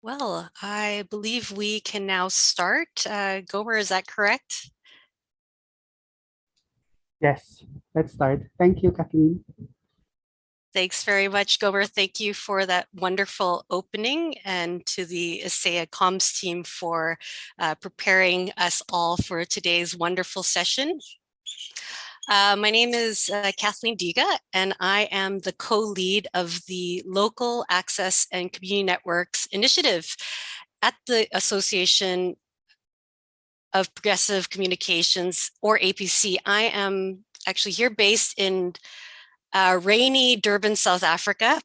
Well, I believe we can now start. Gomer, is that correct? Yes, let's start. Thank you, Kathleen. Thanks very much, Gomer. Thank you for that wonderful opening, and to the ISEA comms team for preparing us all for today's wonderful session. My name is Kathleen Diga, and I am the co-lead of the Local Access and Community Networks Initiative at the Association of Progressive Communications, or APC. I am actually here based in rainy Durban, South Africa,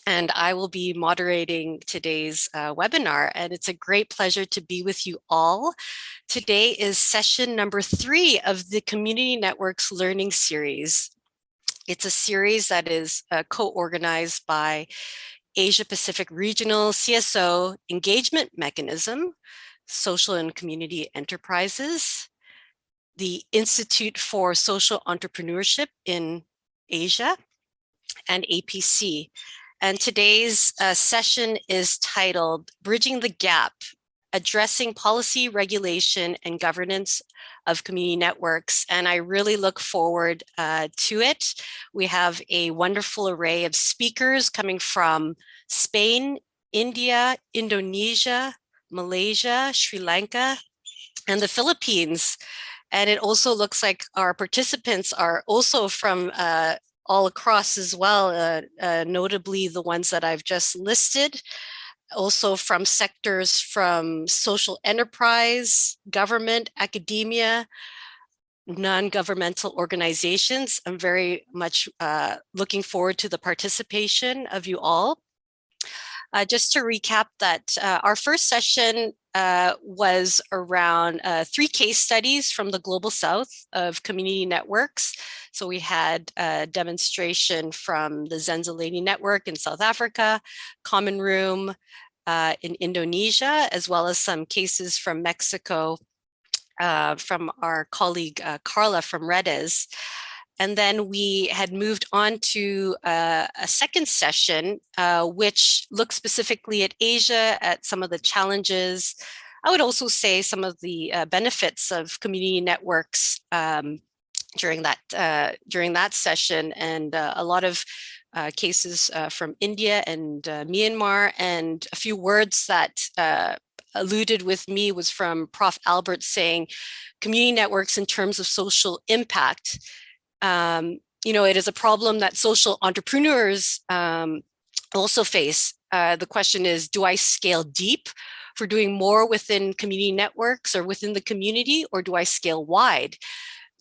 and I will be moderating today's webinar. And it's a great pleasure to be with you all. Today is session number 3 of the Community Networks Learning Series. It's a series that is co-organized by Asia Pacific Regional CSO Engagement Mechanism, Social and Community Enterprises, the Institute for Social Entrepreneurship in Asia, and APC. And today's session is titled Bridging the Gap, Addressing Policy, Regulation, and Governance of Community Networks. And I really look forward to it. We have a wonderful array of speakers coming from Spain, India, Indonesia, Malaysia, Sri Lanka, and the Philippines. And it also looks like our participants are also from all across as well, notably the ones that I've just listed, also from sectors from social enterprise, government, academia, non-governmental organizations. I'm very much looking forward to the participation of you all. Just to recap that our first session was around 3 case studies from the Global South of community networks. So we had a demonstration from the Zenzaleni Network in South Africa, Common Room in Indonesia, as well as some cases from Mexico from our colleague Carla from Redes. And then we had moved on to a second session, which looks specifically at Asia, at some of the challenges. I would also say some of the benefits of community networks during that session, and a lot of cases from India and Myanmar. And a few words that alluded with me was from Prof. Albert saying community networks in terms of social impact. It is a problem that social entrepreneurs also face. The question is, do I scale deep for doing more within community networks or within the community, or do I scale wide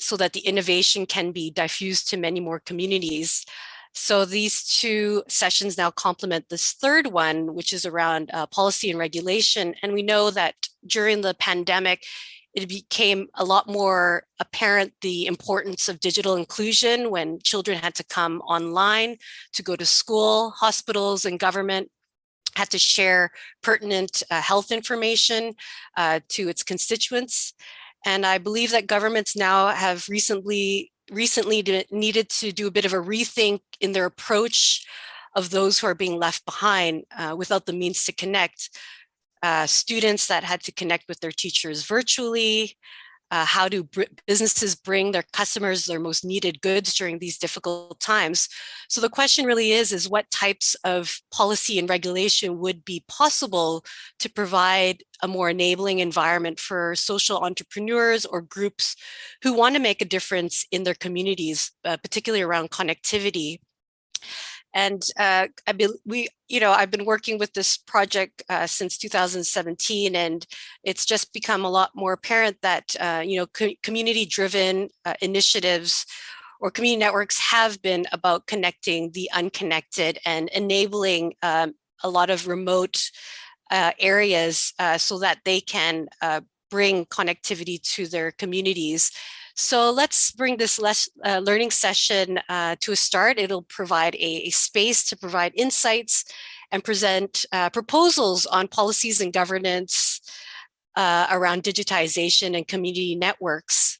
so that the innovation can be diffused to many more communities? So these 2 sessions now complement this third one, which is around policy and regulation. And we know that during the pandemic, it became a lot more apparent the importance of digital inclusion when children had to come online to go to school. Hospitals and government had to share pertinent health information to its constituents. And I believe that governments now have recently needed to do a bit of a rethink in their approach of those who are being left behind without the means to connect. Students that had to connect with their teachers virtually. How do businesses bring their customers their most needed goods during these difficult times? So the question really is what types of policy and regulation would be possible to provide a more enabling environment for social entrepreneurs or groups who want to make a difference in their communities, particularly around connectivity. And I've been working with this project since 2017, and it's just become a lot more apparent that community-driven initiatives or community networks have been about connecting the unconnected and enabling a lot of remote areas so that they can bring connectivity to their communities. So let's bring this learning session to a start. It'll provide a space to provide insights and present proposals on policies and governance around digitization and community networks.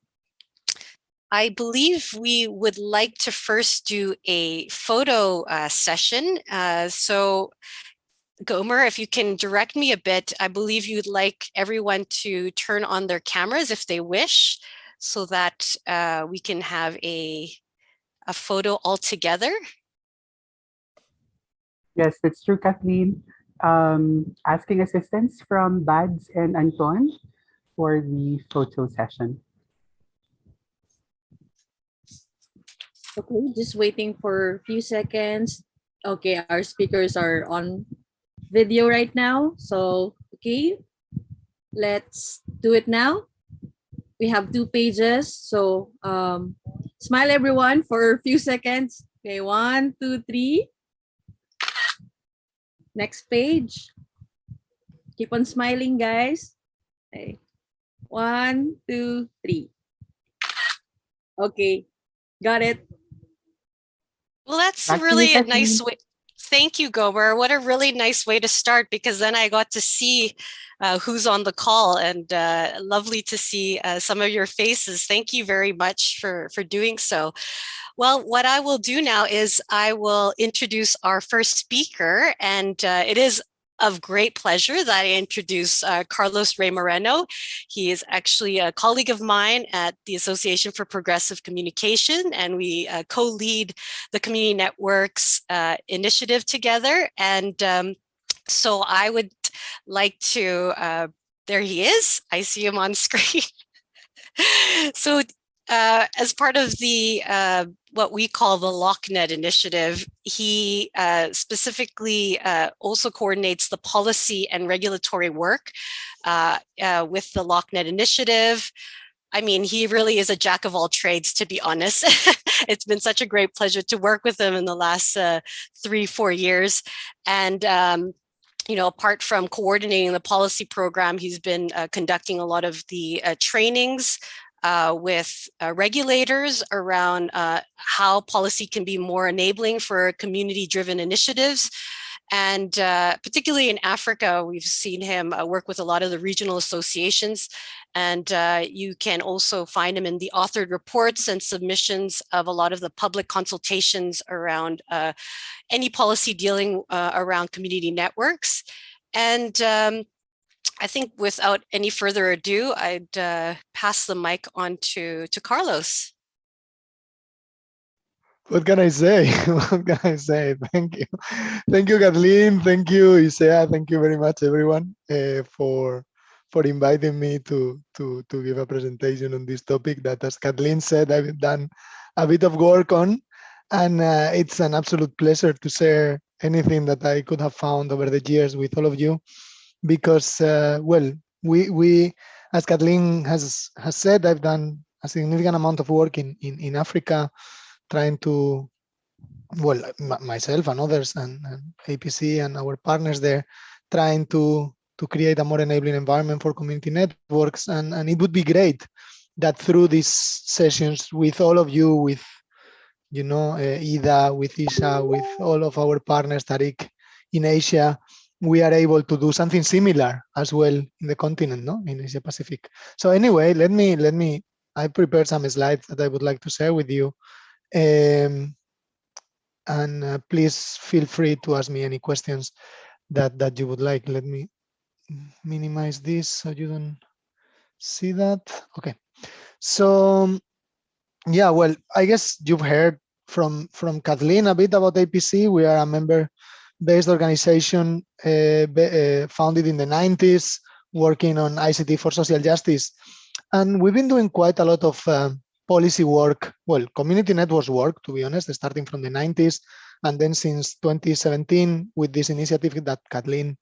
I believe we would like to first do a photo session. So Gomer, if you can direct me a bit, I believe you'd like everyone to turn on their cameras if they wish, so that we can have a photo all together. Yes, that's true, Kathleen. Asking assistance from Bads and Anton for the photo session. Okay, just waiting for a few seconds. Okay, our speakers are on video right now. So, okay, let's do it now. We have 2 pages. So, smile everyone for a few seconds. Okay, 1, 2, 3. Next page. Keep on smiling, guys. Okay. 1, 2, 3. Okay, got it. Well, that's Back to you, really a nice Kathleen. way. Thank you, Gomer. What a really nice way to start, because then I got to see who's on the call, and lovely to see some of your faces. Thank you very much for doing so. Well, what I will do now is I will introduce our first speaker, and it is of great pleasure that I introduce Carlos Ray Moreno. He is actually a colleague of mine at the Association for Progressive Communication, and we co-lead the Community Networks initiative together. And so I would like to, there he is, I see him on screen. So as part of the what we call the LockNet initiative, he specifically also coordinates the policy and regulatory work with the LockNet initiative. I mean, he really is a jack of all trades, to be honest. It's been such a great pleasure to work with him in the last 3-4 years. And you know, apart from coordinating the policy program, he's been conducting a lot of the trainings with regulators around how policy can be more enabling for community-driven initiatives. And particularly in Africa, we've seen him work with a lot of the regional associations. And you can also find him in the authored reports and submissions of a lot of the public consultations around any policy dealing around community networks. And I think without any further ado, I'd pass the mic on to Carlos. What can I say? What can I say? Thank you. Thank you, Kathleen. Thank you, ISEA. Thank you very much, everyone, for inviting me to give a presentation on this topic that, as Kathleen said, I've done a bit of work on. And it's an absolute pleasure to share anything that I could have found over the years with all of you. Because, well, we, as Kathleen has said, I've done a significant amount of work in Africa, trying to, well, myself and others and APC and our partners there, trying to create a more enabling environment for community networks. And it would be great that through these sessions with all of you, with, you know, Ida, with Isha, with all of our partners, Tariq, in Asia, we are able to do something similar as well in the continent, no, in Asia Pacific. So anyway, let me. I prepared some slides that I would like to share with you, and please feel free to ask me any questions that you would like. Let me minimize this so you don't see that. Okay. So yeah, well, I guess you've heard from Kathleen a bit about APC. We are a member-based organization founded in the 90s, working on ICT for social justice. And we've been doing quite a lot of policy work, well, community networks work, to be honest, starting from the 90s. And then since 2017, with this initiative that Kathleen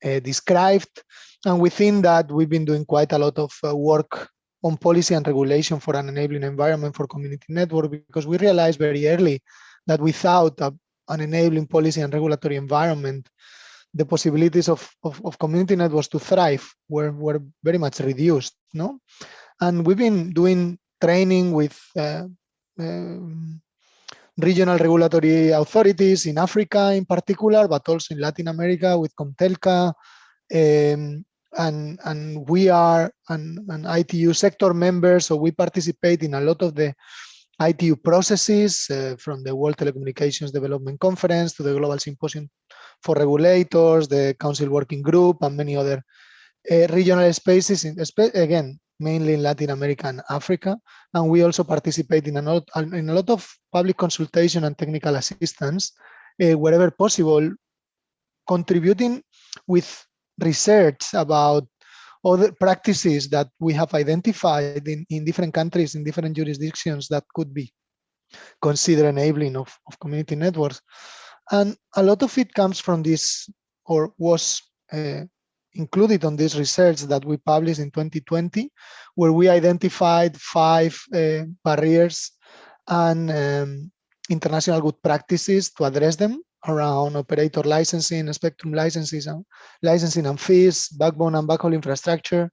described. And within that, we've been doing quite a lot of work on policy and regulation for an enabling environment for community network, because we realized very early that without an enabling policy and regulatory environment, the possibilities of community networks to thrive were very much reduced, no? And we've been doing training with regional regulatory authorities in Africa in particular, but also in Latin America with Comtelca. And we are an ITU sector member, so we participate in a lot of the ITU processes, from the World Telecommunications Development Conference to the Global Symposium for regulators, the Council Working Group, and many other regional spaces, again, mainly in Latin America and Africa. And we also participate in a lot of public consultation and technical assistance wherever possible, contributing with research about other practices that we have identified in different countries, in different jurisdictions that could be considered enabling of community networks. And a lot of it comes from this, or was included on this research that we published in 2020, where we identified 5 barriers and international good practices to address them around operator licensing, spectrum licensing and fees, backbone and backhaul infrastructure,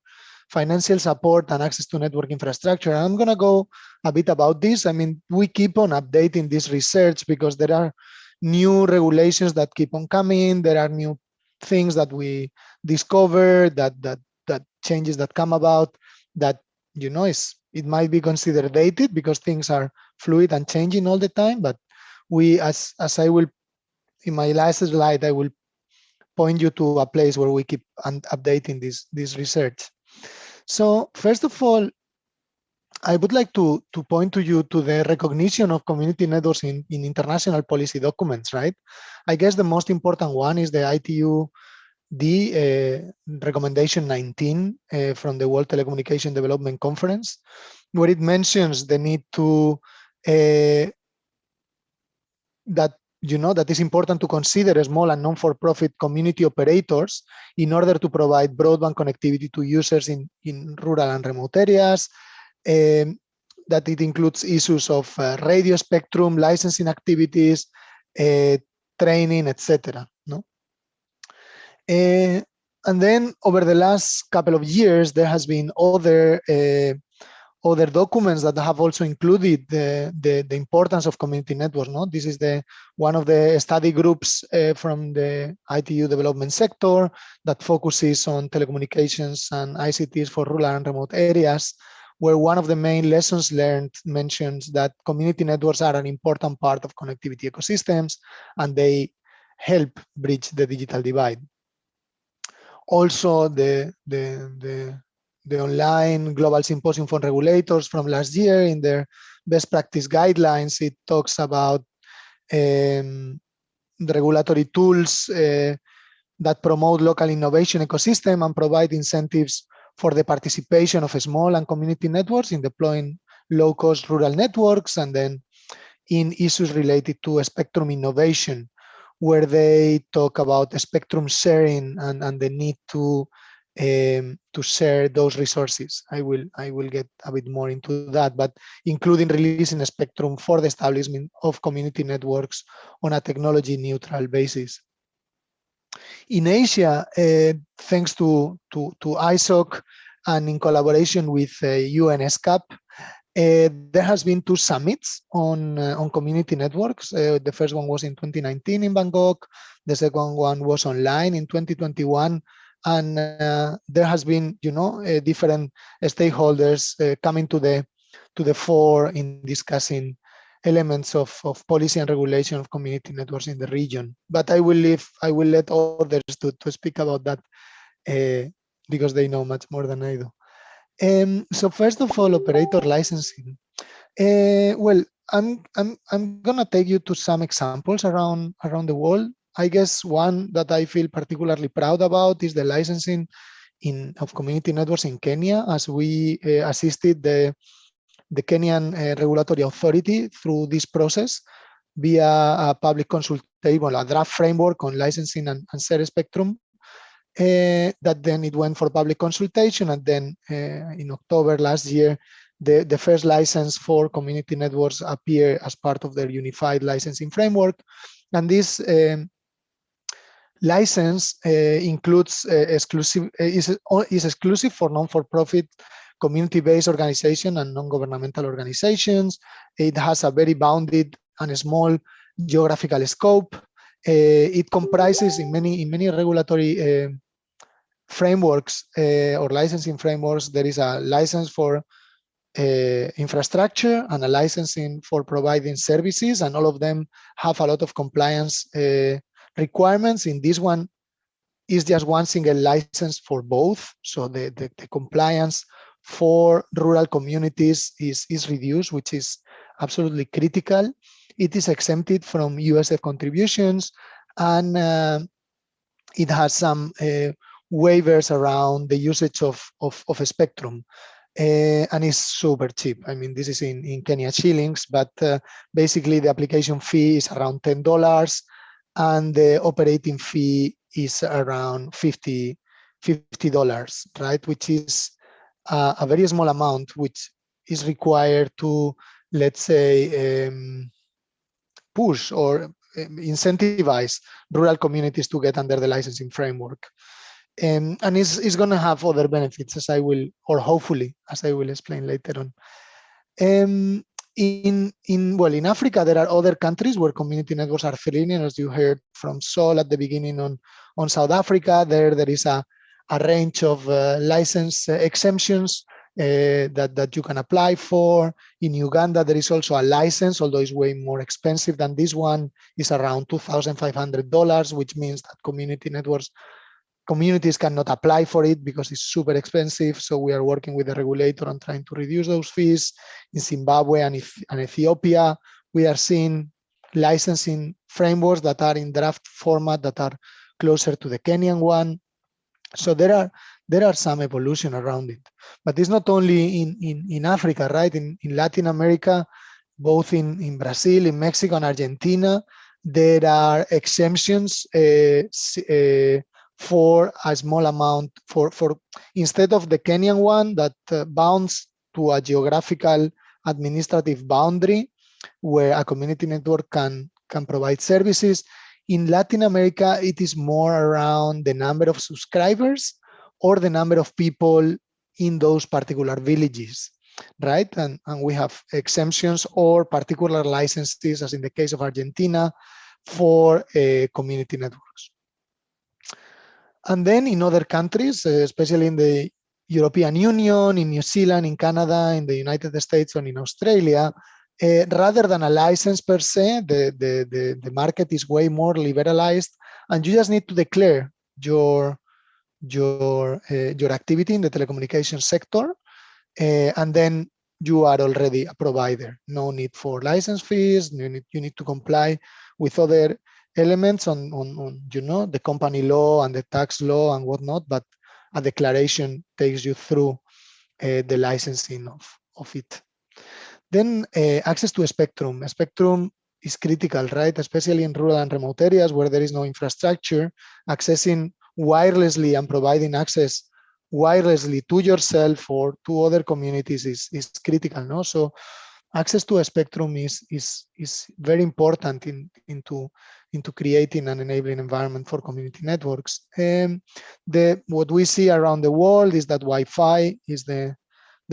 financial support, and access to network infrastructure. And I'm going to go a bit about this. I mean, we keep on updating this research because there are new regulations that keep on coming. There are new things that we discover, that changes that come about, that, you know, it might be considered dated because things are fluid and changing all the time. But we, as I will, in my last slide, I will point you to a place where we keep updating this research. So first of all, I would like to point to you to the recognition of community networks in international policy documents, right? I guess the most important one is the ITU recommendation 19 from the World Telecommunication Development Conference, where it mentions the need to that is important to consider small and non-for-profit community operators in order to provide broadband connectivity to users in rural and remote areas. That it includes issues of radio spectrum, licensing activities, training, etc. No? And then over the last couple of years, there has been other documents that have also included the importance of community networks. No? This is one of the study groups from the ITU development sector that focuses on telecommunications and ICTs for rural and remote areas, where one of the main lessons learned mentions that community networks are an important part of connectivity ecosystems, and they help bridge the digital divide. Also, the online global symposium for regulators from last year, in their best practice guidelines, it talks about the regulatory tools that promote local innovation ecosystem and provide incentives for the participation of small and community networks in deploying low-cost rural networks, and then in issues related to spectrum innovation, where they talk about spectrum sharing and the need to share those resources. I will get a bit more into that, but including releasing a spectrum for the establishment of community networks on a technology neutral basis. In Asia, thanks to ISOC and in collaboration with UNSCAP, there has been 2 summits on community networks. The first one was in 2019 in Bangkok. The second one was online in 2021. And there has been, different stakeholders coming to the fore in discussing elements of policy and regulation of community networks in the region. But I will let others to speak about that because they know much more than I do. So first of all, operator licensing. Well, I'm gonna take you to some examples around the world. I guess one that I feel particularly proud about is the licensing of community networks in Kenya, as we assisted the Kenyan regulatory authority through this process via a public consultation, a draft framework on licensing and shared spectrum. That then it went for public consultation, and then in October last year, the first license for community networks appeared as part of their unified licensing framework. And this license includes is exclusive for non-for-profit community-based organizations and non-governmental organizations. It has a very bounded and small geographical scope. It comprises in many regulatory frameworks or licensing frameworks. There is a license for infrastructure and a licensing for providing services, and all of them have a lot of compliance requirements in this one is just one single license for both. So the compliance for rural communities is reduced, which is absolutely critical. It is exempted from USF contributions, and it has some waivers around the usage of a spectrum. And it's super cheap. I mean, this is in Kenya shillings, but basically the application fee is around $10, and the operating fee is around $50, right? Which is a very small amount, which is required to, let's say, push or incentivize rural communities to get under the licensing framework. And it's going to have other benefits, as I will, or hopefully, as I will explain later on. In Africa, there are other countries where community networks are free, and as you heard from Sol at the beginning on South Africa, there is a range of license exemptions that you can apply for. In Uganda, there is also a license, although it's way more expensive than this one. It's around $2,500, which means that communities cannot apply for it because it's super expensive. So we are working with the regulator on trying to reduce those fees. In Zimbabwe and Ethiopia, we are seeing licensing frameworks that are in draft format that are closer to the Kenyan one. So there are some evolution around it. But it's not only in Africa, right? In Latin America, both in Brazil, in Mexico, and Argentina, there are exemptions for a small amount, for instead of the Kenyan one that bounds to a geographical administrative boundary where a community network can provide services. In Latin America, it is more around the number of subscribers or the number of people in those particular villages, right? And we have exemptions or particular licenses, as in the case of Argentina, for community networks. And then in other countries, especially in the European Union, in New Zealand, in Canada, in the United States, and in Australia, rather than a license per se, the market is way more liberalized, and you just need to declare your activity in the telecommunications sector, and then you are already a provider. No need for license fees. You need to comply with other elements on the company law and the tax law and whatnot, but a declaration takes you through the licensing of it. Then access to a spectrum. A spectrum is critical, right? Especially in rural and remote areas where there is no infrastructure. Accessing wirelessly and providing access wirelessly to yourself or to other communities is critical, no? So access to a spectrum is very important into creating an enabling environment for community networks. What we see around the world is that Wi-Fi is the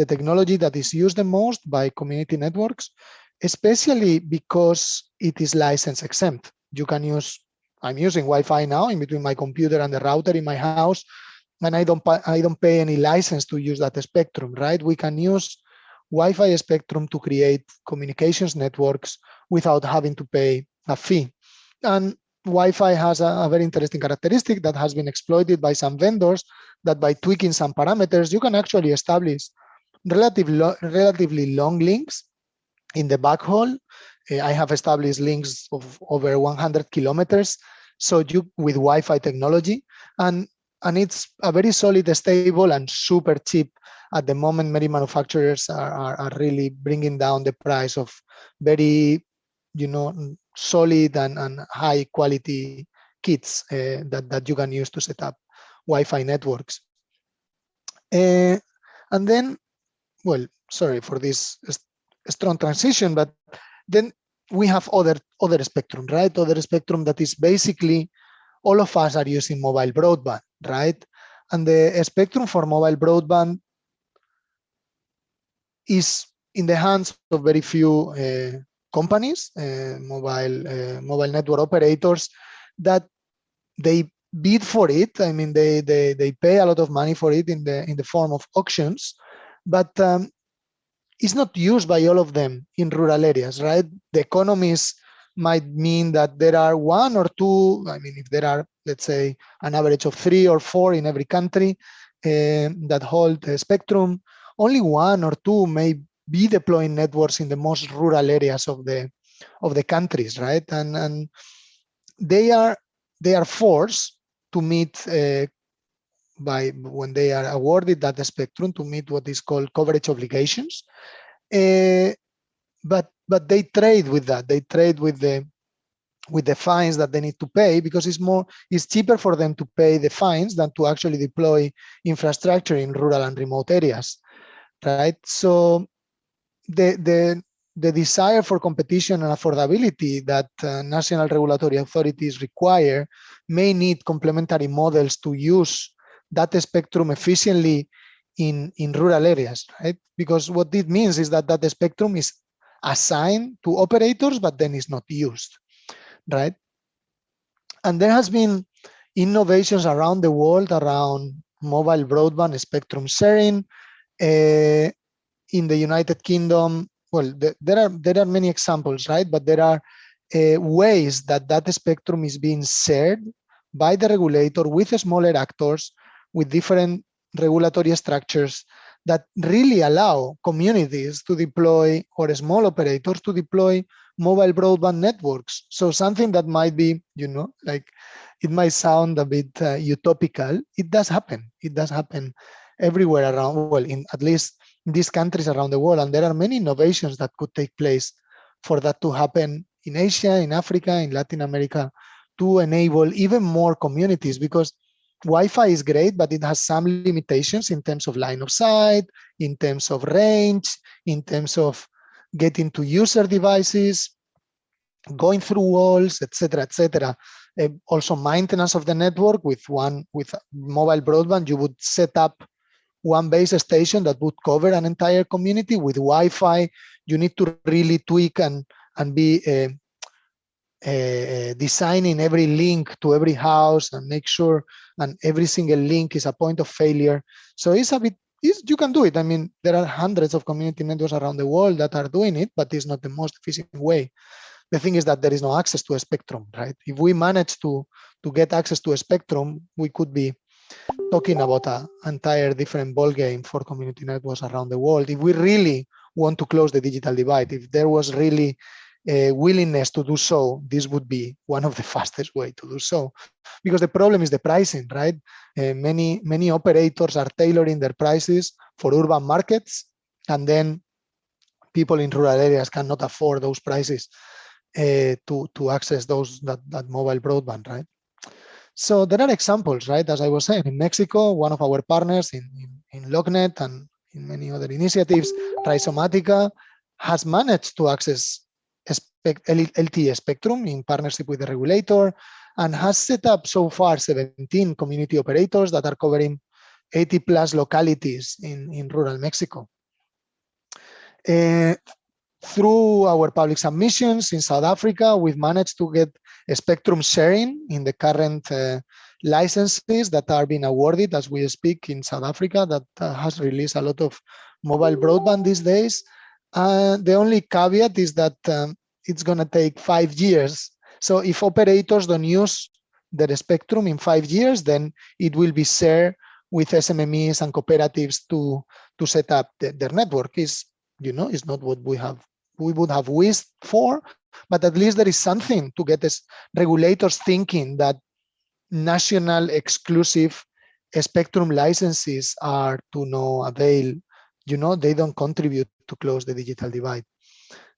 technology that is used the most by community networks, especially because it is license exempt. You can use, I'm using Wi-Fi now in between my computer and the router in my house, and I don't pay any license to use that spectrum, right? We can use Wi-Fi spectrum to create communications networks without having to pay a fee. And Wi-Fi has a very interesting characteristic that has been exploited by some vendors, that by tweaking some parameters, you can actually establish relatively long links in the backhaul. I have established links of over 100 kilometers. So with Wi-Fi technology, and it's a very solid, stable, and super cheap. At the moment, many manufacturers are really bringing down the price of very, solid and high quality kits that you can use to set up Wi-Fi networks. And then, well, sorry for this strong transition, but then we have other spectrum, right? Other spectrum that is basically all of us are using mobile broadband, right? And the spectrum for mobile broadband is in the hands of very few companies, mobile network operators, that they bid for it. I mean, they pay a lot of money for it in the form of auctions, but it's not used by all of them in rural areas, right? The economies might mean that there are one or two, I mean, if there are, let's say, an average of 3 or 4 in every country that hold a spectrum, only 1 or 2 may be deploying networks in the most rural areas of the countries, right? And they are forced to meet when they are awarded that spectrum, to meet what is called coverage obligations. But they trade with that. They trade with the fines that they need to pay, because it's cheaper for them to pay the fines than to actually deploy infrastructure in rural and remote areas, right? So the desire for competition and affordability that national regulatory authorities require may need complementary models to use that spectrum efficiently in rural areas, right? Because what it means is that spectrum is assigned to operators, but then is not used, right? And there has been innovations around the world around mobile broadband spectrum sharing. In the United Kingdom, well, there are many examples, right? But there are ways that spectrum is being shared by the regulator with smaller actors, with different regulatory structures that really allow communities to deploy, or small operators to deploy, mobile broadband networks. So something that might be, like, it might sound a bit utopical. It does happen. It does happen everywhere around, well, in at least in these countries around the world. And there are many innovations that could take place for that to happen in Asia, in Africa, in Latin America, to enable even more communities, because Wi-Fi is great, but it has some limitations in terms of line of sight, in terms of range, in terms of getting to user devices, going through walls, etc., etc. Also, maintenance of the network. With mobile broadband, you would set up one base station that would cover an entire community. With Wi-Fi, you need to really tweak and be designing every link to every house and make sure, and every single link is a point of failure. So it's a bit, you can do it. I mean, there are hundreds of community networks around the world that are doing it, but it's not the most efficient way. The thing is that there is no access to a spectrum, right? If we manage to get access to a spectrum, we could be talking about an entire different ballgame for community networks around the world. If we really want to close the digital divide, if there was really a willingness to do so, this would be one of the fastest way to do so. Because the problem is the pricing, right? Many operators are tailoring their prices for urban markets, and then people in rural areas cannot afford those prices to access that mobile broadband, right? So there are examples, right? As I was saying, in Mexico, one of our partners in LogNet and in many other initiatives, Rhizomatica, has managed to access LTE spectrum in partnership with the regulator, and has set up so far 17 community operators that are covering 80 plus localities in rural Mexico. Through our public submissions in South Africa, we've managed to get a spectrum sharing in the current licenses that are being awarded as we speak in South Africa, that has released a lot of mobile broadband these days. The only caveat is that it's going to take 5 years. So if operators don't use their spectrum in 5 years, then it will be shared with SMMEs and cooperatives to set up their network. It's not what we would have wished for, but at least there is something to get us regulators thinking that national exclusive spectrum licenses are to no avail. They don't contribute to close the digital divide.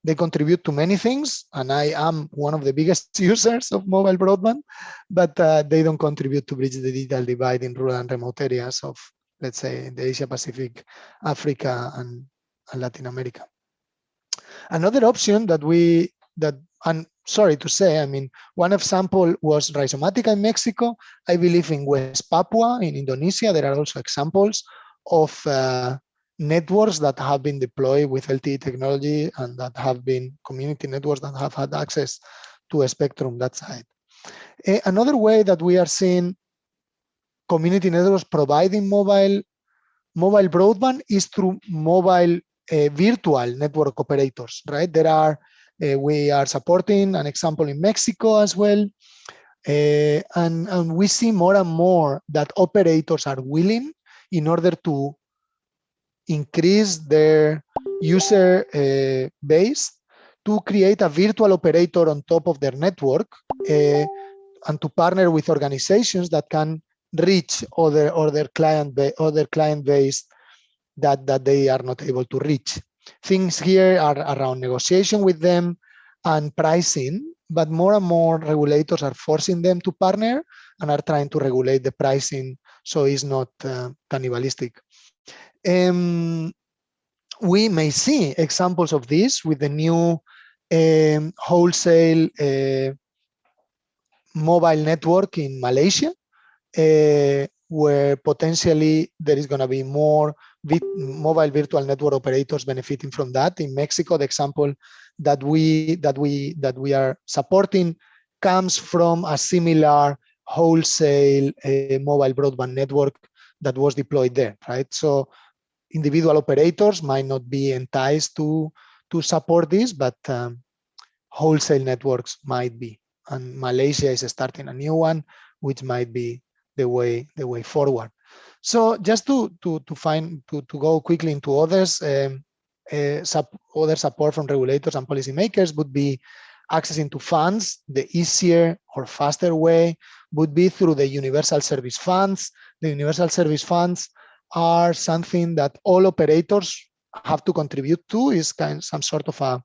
They contribute to many things, and I am one of the biggest users of mobile broadband, but they don't contribute to bridge the digital divide in rural and remote areas of, let's say, the Asia Pacific, Africa, and Latin America. Another option I'm sorry to say, I mean, one example was Rhizomatica in Mexico. I believe in West Papua in Indonesia, there are also examples of networks that have been deployed with LTE technology, and that have been community networks that have had access to a spectrum that side. Another way that we are seeing community networks providing mobile broadband is through mobile virtual network operators, right? There are We are supporting an example in Mexico as well. And we see more and more that operators are willing, in order to increase their user base, to create a virtual operator on top of their network, and to partner with organizations that can reach other client base that they are not able to reach. Things here are around negotiation with them and pricing, but more and more regulators are forcing them to partner and are trying to regulate the pricing so it's not cannibalistic. We may see examples of this with the new wholesale mobile network in Malaysia, where potentially there is going to be more mobile virtual network operators benefiting from that. In Mexico, the example that we are supporting comes from a similar wholesale mobile broadband network that was deployed there, right? So individual operators might not be enticed to support this, but wholesale networks might be. And Malaysia is starting a new one, which might be the way forward. So just to go quickly into others, other support from regulators and policymakers would be accessing to funds. The easier or faster way would be through the universal service funds. The universal service funds are something that all operators have to contribute to. Is some sort of a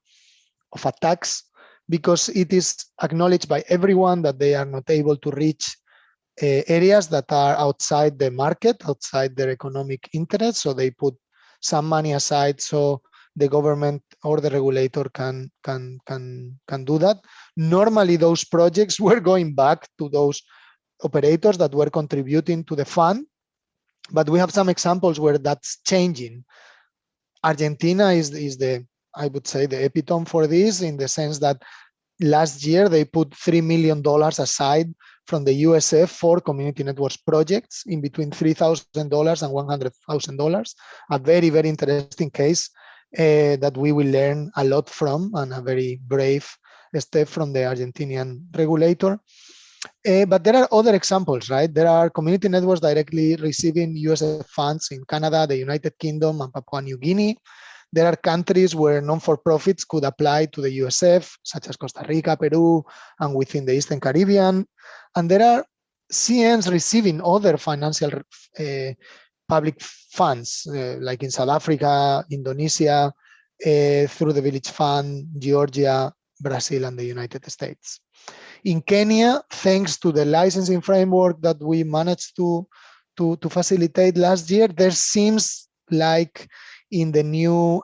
tax, because it is acknowledged by everyone that they are not able to reach areas that are outside the market, outside their economic interest. So they put some money aside so the government or the regulator can do that. Normally, those projects were going back to those operators that were contributing to the fund, but we have some examples where that's changing. Argentina is the, I would say, the epitome for this, in the sense that last year they put $3 million aside from the USF for community networks projects, in between $3,000 and $100,000. A very, very interesting case that we will learn a lot from, and a very brave step from the Argentinian regulator. But there are other examples, right? There are community networks directly receiving USF funds in Canada, the United Kingdom, and Papua New Guinea. There are countries where non-for-profits could apply to the USF, such as Costa Rica, Peru, and within the Eastern Caribbean. And there are CNs receiving other financial public funds, like in South Africa, Indonesia, through the Village Fund, Georgia, Brazil, and the United States. In Kenya, thanks to the licensing framework that we managed to facilitate last year, there seems like in the new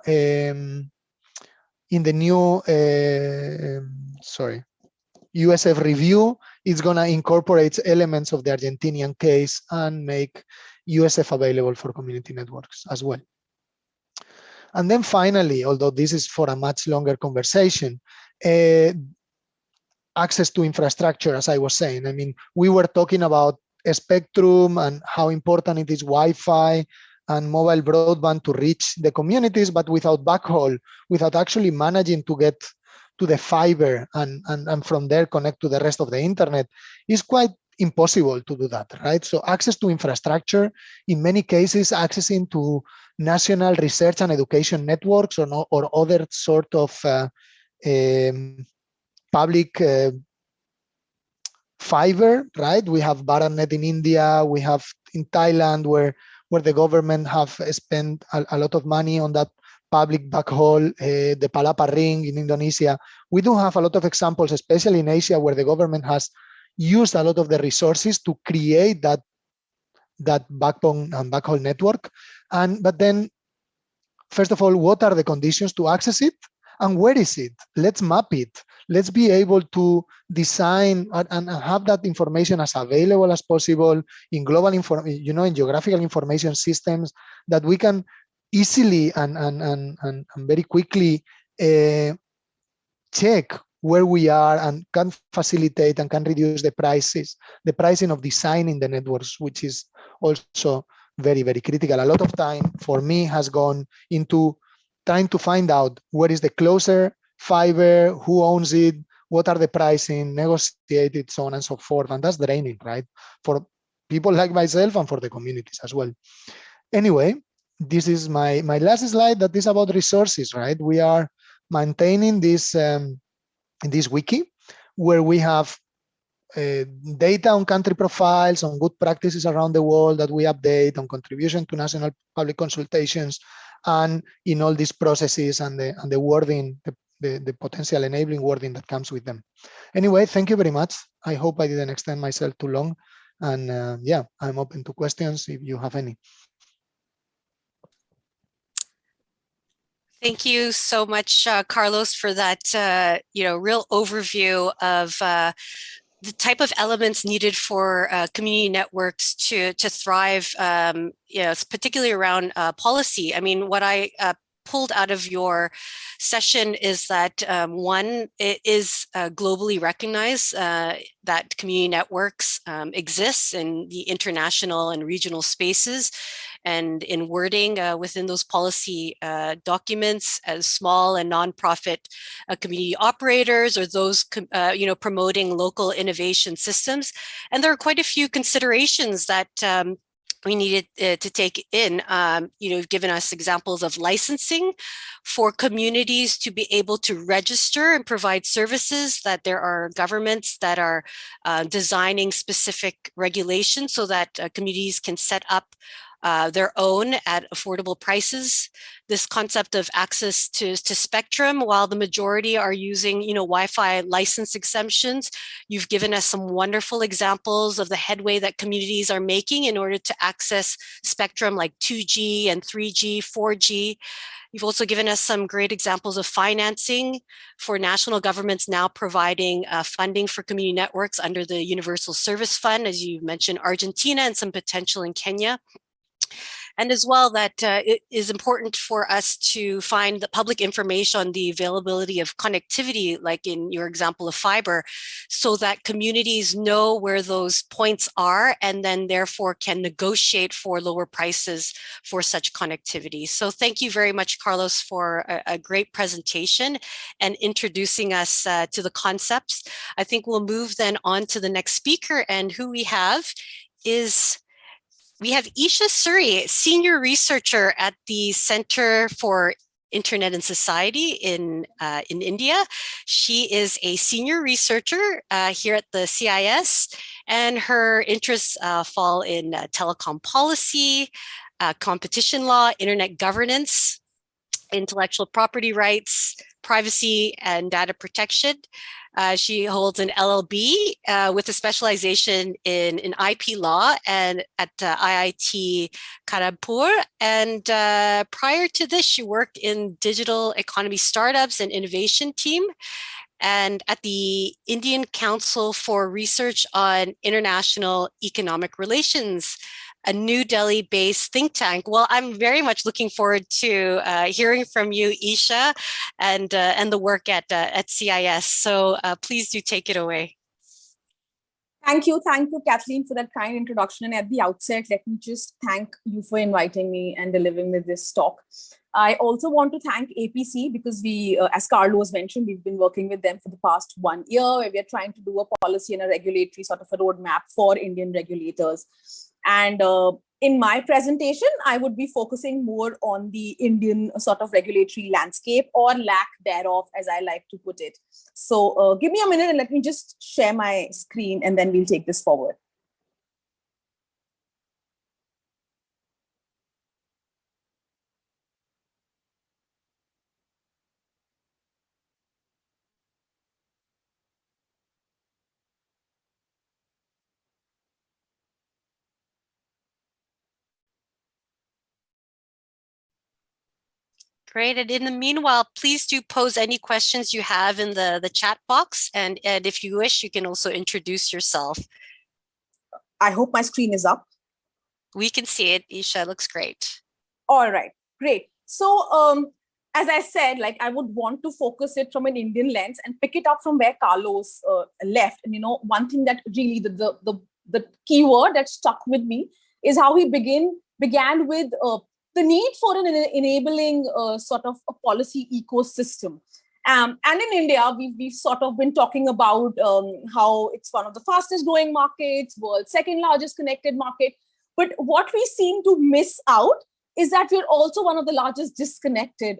USF review, it's going to incorporate elements of the Argentinian case and make USF available for community networks as well. And then finally, although this is for a much longer conversation, access to infrastructure, as I was saying. I mean, we were talking about a spectrum and how important it is Wi-Fi and mobile broadband to reach the communities, but without backhaul, without actually managing to get to the fiber and from there connect to the rest of the internet, is quite impossible to do that, right? So access to infrastructure, in many cases, accessing to national research and education networks or other sort of public fiber, right? We have BharatNet in India, we have in Thailand, where the government have spent a lot of money on that public backhaul, the Palapa ring in Indonesia. We do have a lot of examples, especially in Asia, where the government has used a lot of the resources to create that backbone and backhaul network. But then, first of all, what are the conditions to access it? And where is it? Let's map it. Let's be able to design and have that information as available as possible in global in geographical information systems, that we can easily and very quickly check where we are and can facilitate and can reduce the pricing of designing the networks, which is also very, very critical. A lot of time for me has gone into trying to find out where is the closer fiber, who owns it, what are the pricing, negotiated, so on and so forth. And that's draining, right? For people like myself and for the communities as well. Anyway, this is my last slide that is about resources, right? We are maintaining this, this wiki where we have data on country profiles, on good practices around the world that we update, on contribution to national public consultations, and in all these processes and the wording, the potential enabling wording that comes with them. Anyway, thank you very much. I hope I didn't extend myself too long. And yeah, I'm open to questions if you have any. Thank you so much, Carlos, for that real overview of the type of elements needed for community networks to thrive, particularly around policy. I mean, what I pulled out of your session is that one, it is globally recognized that community networks exist in the international and regional spaces, and in wording within those policy documents as small and nonprofit community operators, or those promoting local innovation systems. And there are quite a few considerations that we needed to take in. You've given us examples of licensing for communities to be able to register and provide services, that there are governments that are designing specific regulations so that communities can set up their own at affordable prices. This concept of access to spectrum, while the majority are using Wi-Fi license exemptions, you've given us some wonderful examples of the headway that communities are making in order to access spectrum like 2G and 3G, 4G. You've also given us some great examples of financing for national governments now providing funding for community networks under the Universal Service Fund, as you mentioned, Argentina, and some potential in Kenya. And as well, that it is important for us to find the public information on the availability of connectivity, like in your example of fiber, so that communities know where those points are and then therefore can negotiate for lower prices for such connectivity. So thank you very much, Carlos, for a great presentation and introducing us to the concepts. I think we'll move then on to the next speaker, and who we have is Isp Suri, senior researcher at the Center for Internet and Society in India. She is a senior researcher here at the CIS, and her interests fall in telecom policy, competition law, internet governance, intellectual property rights, privacy, and data protection. She holds an LLB with a specialization in IP law and at IIT Kharagpur. And prior to this, she worked in digital economy startups and innovation team, and at the Indian Council for Research on International Economic Relations, a New Delhi-based think tank. Well, I'm very much looking forward to hearing from you, Isp, and the work at CIS. So please do take it away. Thank you, Kathleen, for that kind introduction. And at the outset, let me just thank you for inviting me and delivering me this talk. I also want to thank APC because we, as Carlos mentioned, we've been working with them for the past 1 year, where we are trying to do a policy and a regulatory sort of a roadmap for Indian regulators. And in my presentation, I would be focusing more on the Indian sort of regulatory landscape, or lack thereof, as I like to put it. So give me a minute and let me just share my screen, and then we'll take this forward. Great. And in the meanwhile, please do pose any questions you have in the chat box. And if you wish, you can also introduce yourself. I hope my screen is up. We can see it, Isp. Looks great. All right, great. So as I said, like, I would want to focus it from an Indian lens and pick it up from where Carlos left. And, one thing that really the key word that stuck with me is how he began with the need for an enabling sort of a policy ecosystem. And in India, we've sort of been talking about how it's one of the fastest growing markets, world's second largest connected market. But what we seem to miss out is that we're also one of the largest disconnected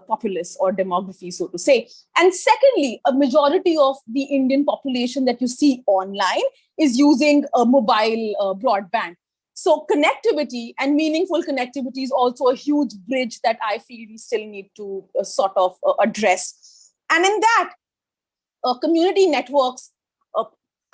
populace or demography, so to say. And secondly, a majority of the Indian population that you see online is using a mobile broadband. So connectivity and meaningful connectivity is also a huge bridge that I feel we still need to sort of address. And in that, community networks,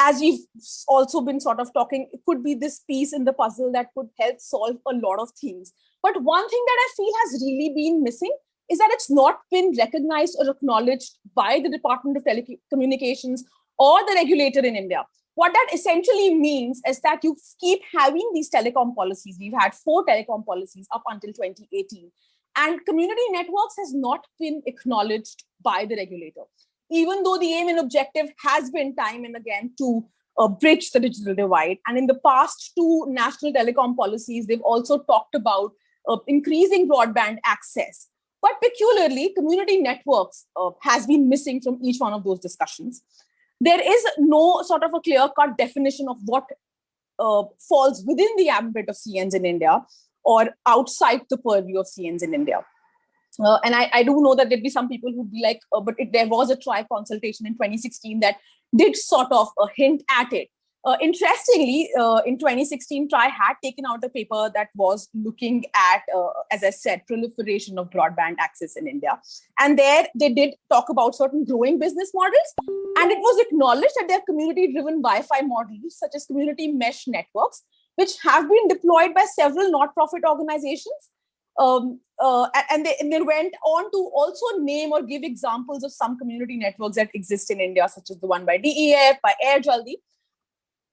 as we've also been sort of talking, it could be this piece in the puzzle that could help solve a lot of things. But one thing that I feel has really been missing is that it's not been recognized or acknowledged by the Department of Telecommunications or the regulator in India. What that essentially means is that you keep having these telecom policies. We've had 4 telecom policies up until 2018. And community networks has not been acknowledged by the regulator, even though the aim and objective has been time and again to bridge the digital divide. And in the past 2 national telecom policies, they've also talked about increasing broadband access. But peculiarly, community networks has been missing from each one of those discussions. There is no sort of a clear-cut definition of what falls within the ambit of CNs in India or outside the purview of CNs in India. And I do know that there'd be some people who'd be like, there was a TRI consultation in 2016 that did sort of hint at it. Interestingly, in 2016, TRI had taken out a paper that was looking at, as I said, proliferation of broadband access in India. And there they did talk about certain growing business models. And it was acknowledged that there are community-driven Wi-Fi models, such as community mesh networks, which have been deployed by several not-profit organizations. And they went on to also name or give examples of some community networks that exist in India, such as the one by DEF, by Air Jaldi.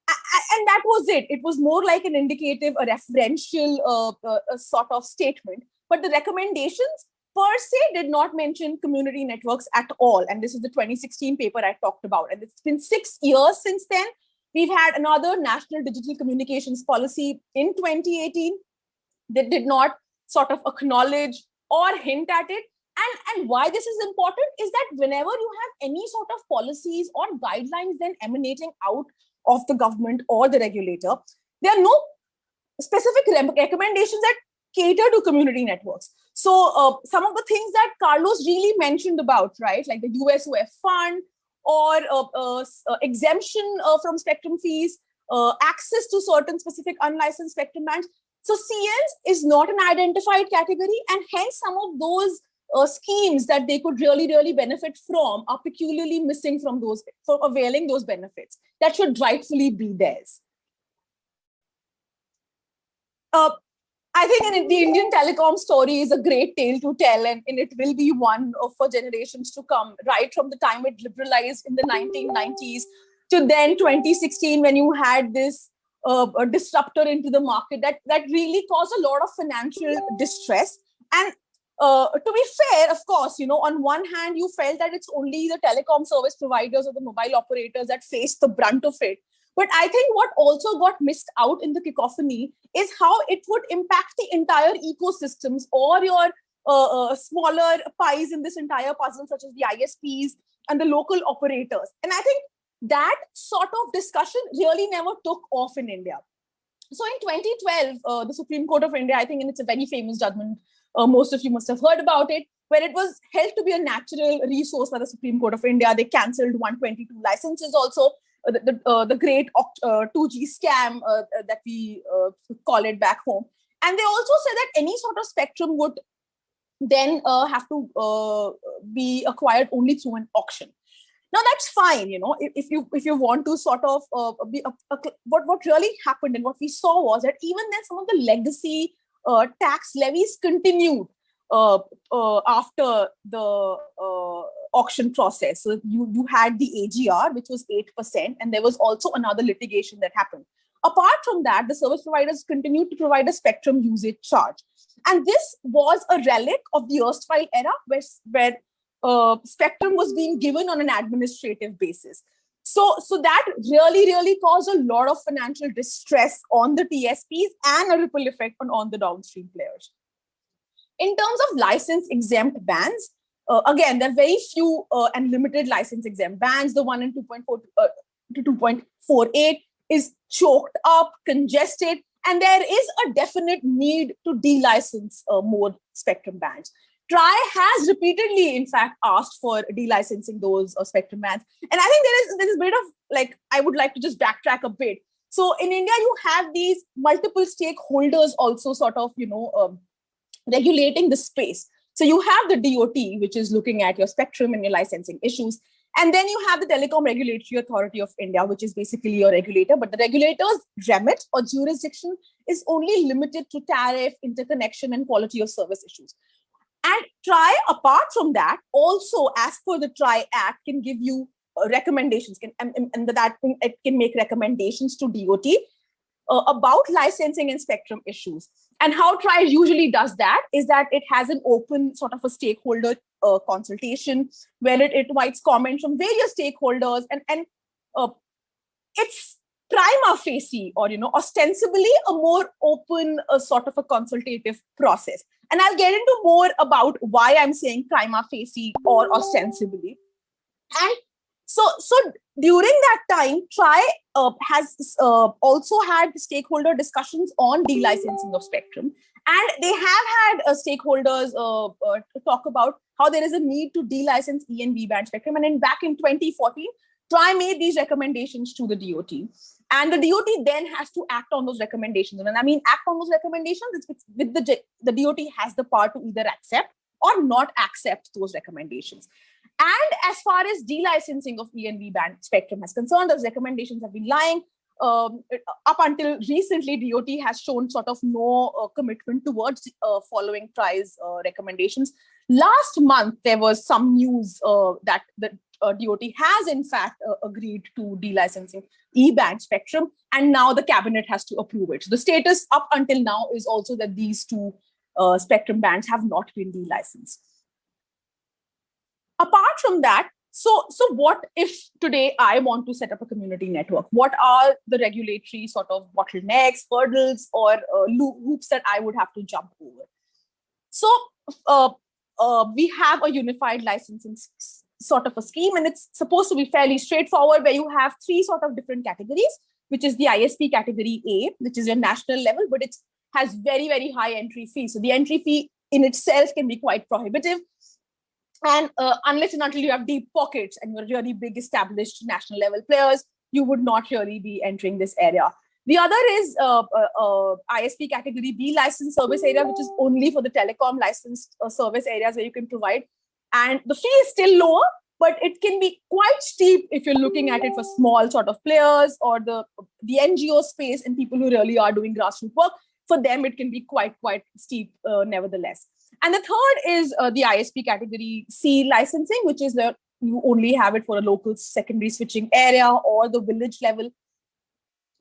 And that was it. It was more like an indicative, a referential sort of statement. But the recommendations per se did not mention community networks at all. And this is the 2016 paper I talked about. And it's been 6 years since then. We've had another national digital communications policy in 2018 that did not sort of acknowledge or hint at it. And why this is important is that whenever you have any sort of policies or guidelines then emanating out of the government or the regulator, there are no specific recommendations that cater to community networks. So some of the things that Carlos really mentioned about, right, like the USOF fund or exemption from spectrum fees, access to certain specific unlicensed spectrum bands. So CNs is not an identified category, and hence some of those schemes that they could really benefit from are peculiarly missing from availing those benefits that should rightfully be theirs. I think the Indian telecom story is a great tale to tell, and it will be one for generations to come, right from the time it liberalized in the 1990s to then 2016, when you had this a disruptor into the market that really caused a lot of financial distress. And to be fair, of course, on one hand, you felt that it's only the telecom service providers or the mobile operators that face the brunt of it. But I think what also got missed out in the cacophony is how it would impact the entire ecosystems or your smaller pies in this entire puzzle, such as the ISPs and the local operators. And I think that sort of discussion really never took off in India. So in 2012, the Supreme Court of India, I think, and it's a very famous judgment, most of you must have heard about it, where it was held to be a natural resource by the Supreme Court of India. They cancelled 122 licenses also, the great 2G scam that we call it back home. And they also said that any sort of spectrum would then have to be acquired only through an auction. Now that's fine, if you want to sort of what really happened and what we saw was that even then some of the legacy tax levies continued after the auction process. So you had the AGR, which was 8%, and there was also another litigation that happened. Apart from that, the service providers continued to provide a spectrum usage charge. And this was a relic of the erstwhile era where spectrum was being given on an administrative basis. So that really caused a lot of financial distress on the TSPs and a ripple effect on the downstream players. In terms of license exempt bands, Again, there are very few and limited license exempt bands. The one in 2.4 to 2.48 is choked up, congested, and there is a definite need to de-license more spectrum bands. TRAI has repeatedly, in fact, asked for delicensing those spectrum bands. And I think there is a bit of, like, I would like to just backtrack a bit. So in India, you have these multiple stakeholders also sort of, regulating the space. So you have the DOT, which is looking at your spectrum and your licensing issues. And then you have the Telecom Regulatory Authority of India, which is basically your regulator. But the regulator's remit or jurisdiction is only limited to tariff, interconnection, and quality of service issues. And TRAI, apart from that, also, as per the TRAI Act, can give you recommendations, and that it can make recommendations to DOT about licensing and spectrum issues. And how TRAI usually does that is that it has an open sort of a stakeholder consultation where it invites comments from various stakeholders, and it's prima facie, or ostensibly a more open sort of a consultative process. And I'll get into more about why I'm saying prima facie or ostensibly. And so during that time, TRAI has also had stakeholder discussions on delicensing of spectrum. And they have had stakeholders talk about how there is a need to delicense E and B band spectrum. And back in 2014, TRAI made these recommendations to the DOT. And the DOT then has to act on those recommendations. And I mean, act on those recommendations, it's with the DOT has the power to either accept or not accept those recommendations. And as far as delicensing of E and B band spectrum is concerned, those recommendations have been lying. Up until recently, DOT has shown sort of no commitment towards following TRAI's recommendations. Last month, there was some news that the DOT has in fact agreed to delicensing E-band spectrum, and now the cabinet has to approve it. So the status up until now is also that these two spectrum bands have not been delicensed. Apart from that, so what if today I want to set up a community network? What are the regulatory sort of bottlenecks, hurdles, or hoops that I would have to jump over? So we have a unified licensing sort of a scheme, and it's supposed to be fairly straightforward, where you have three sort of different categories, which is the ISP category A, which is your national level, but it has very, very high entry fees. So the entry fee in itself can be quite prohibitive. And unless and until you have deep pockets and you're really big established national level players, you would not really be entering this area. The other is ISP category B licensed service area, which is only for the telecom licensed service areas where you can provide. And the fee is still lower, but it can be quite steep if you're looking at it for small sort of players or the NGO space and people who really are doing grassroots work. For them, it can be quite steep nevertheless. And the third is the ISP category C licensing, which is that you only have it for a local secondary switching area or the village level.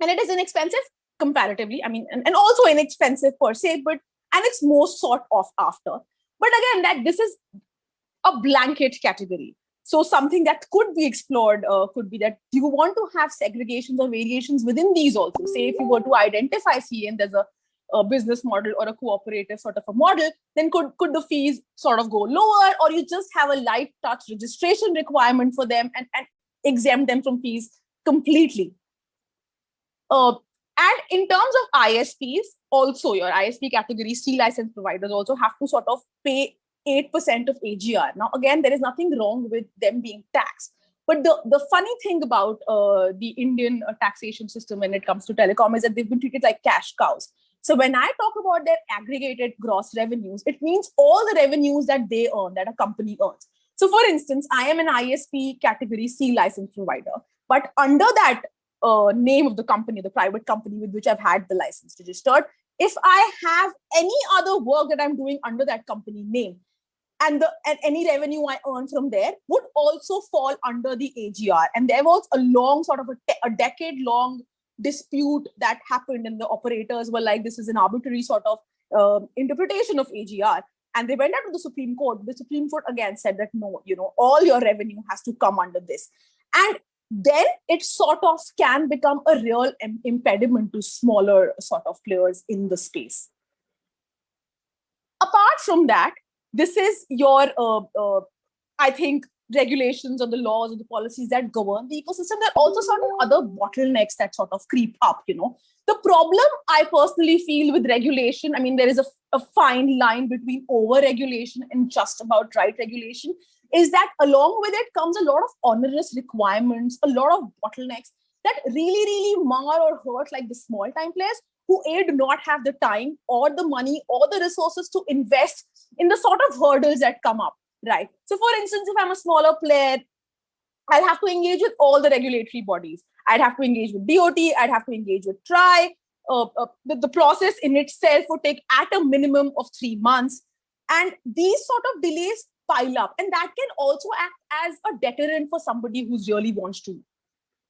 And it is inexpensive comparatively. I mean, and also inexpensive per se, and it's more sought of after. But again, this is a blanket category. So something that could be explored could be that you want to have segregations or variations within these also. Say if you were to identify C and there's a business model or a cooperative sort of a model, then could the fees sort of go lower, or you just have a light touch registration requirement for them and exempt them from fees completely. And in terms of ISPs, also your ISP category C license providers also have to sort of pay 8% of AGR. Now, again, there is nothing wrong with them being taxed. But the funny thing about the Indian taxation system when it comes to telecom is that they've been treated like cash cows. So when I talk about their aggregated gross revenues, it means all the revenues that they earn, that a company earns. So for instance, I am an ISP category C license provider, but under that name of the company, the private company with which I've had the license registered, if I have any other work that I'm doing under that company name, and any revenue I earn from there would also fall under the AGR. And there was a long sort of a decade-long dispute that happened, and the operators were like, this is an arbitrary sort of interpretation of AGR. And they went out to the Supreme Court. The Supreme Court again said that no, all your revenue has to come under this. And then it sort of can become a real impediment to smaller sort of players in the space. Apart from that, this is your I think, regulations or the laws or the policies that govern the ecosystem, there are also certain other bottlenecks that sort of creep up. The problem I personally feel with regulation, I mean, there is a fine line between over-regulation and just about right regulation, is that along with it comes a lot of onerous requirements, a lot of bottlenecks that really mar or hurt like the small time players who do not have the time or the money or the resources to invest in the sort of hurdles that come up. Right. So, for instance, if I'm a smaller player, I'll have to engage with all the regulatory bodies. I'd have to engage with DOT. I'd have to engage with TRI. The process in itself would take at a minimum of 3 months. And these sort of delays pile up. And that can also act as a deterrent for somebody who really wants to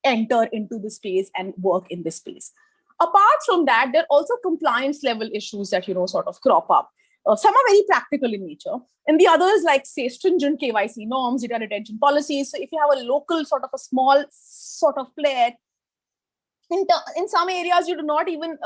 enter into the space and work in this space. Apart from that, there are also compliance level issues that, sort of crop up. Some are very practical in nature, and the others, like, say, stringent KYC norms, data retention policies. So if you have a local sort of a small sort of player, in some areas you do not even,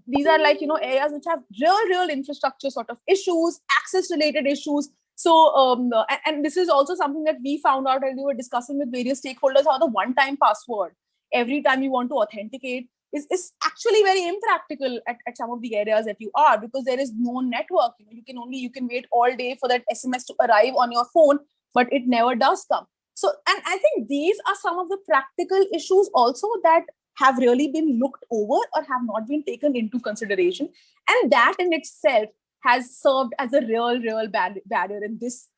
these are like, areas which have real infrastructure sort of issues, access related issues. So, and this is also something that we found out when we were discussing with various stakeholders, how the one-time password, every time you want to authenticate, is actually very impractical at some of the areas that you are, because there is no network. You can wait all day for that SMS to arrive on your phone, but it never does come. So, and I think these are some of the practical issues also that have really been looked over or have not been taken into consideration. And that in itself has served as a real barrier in this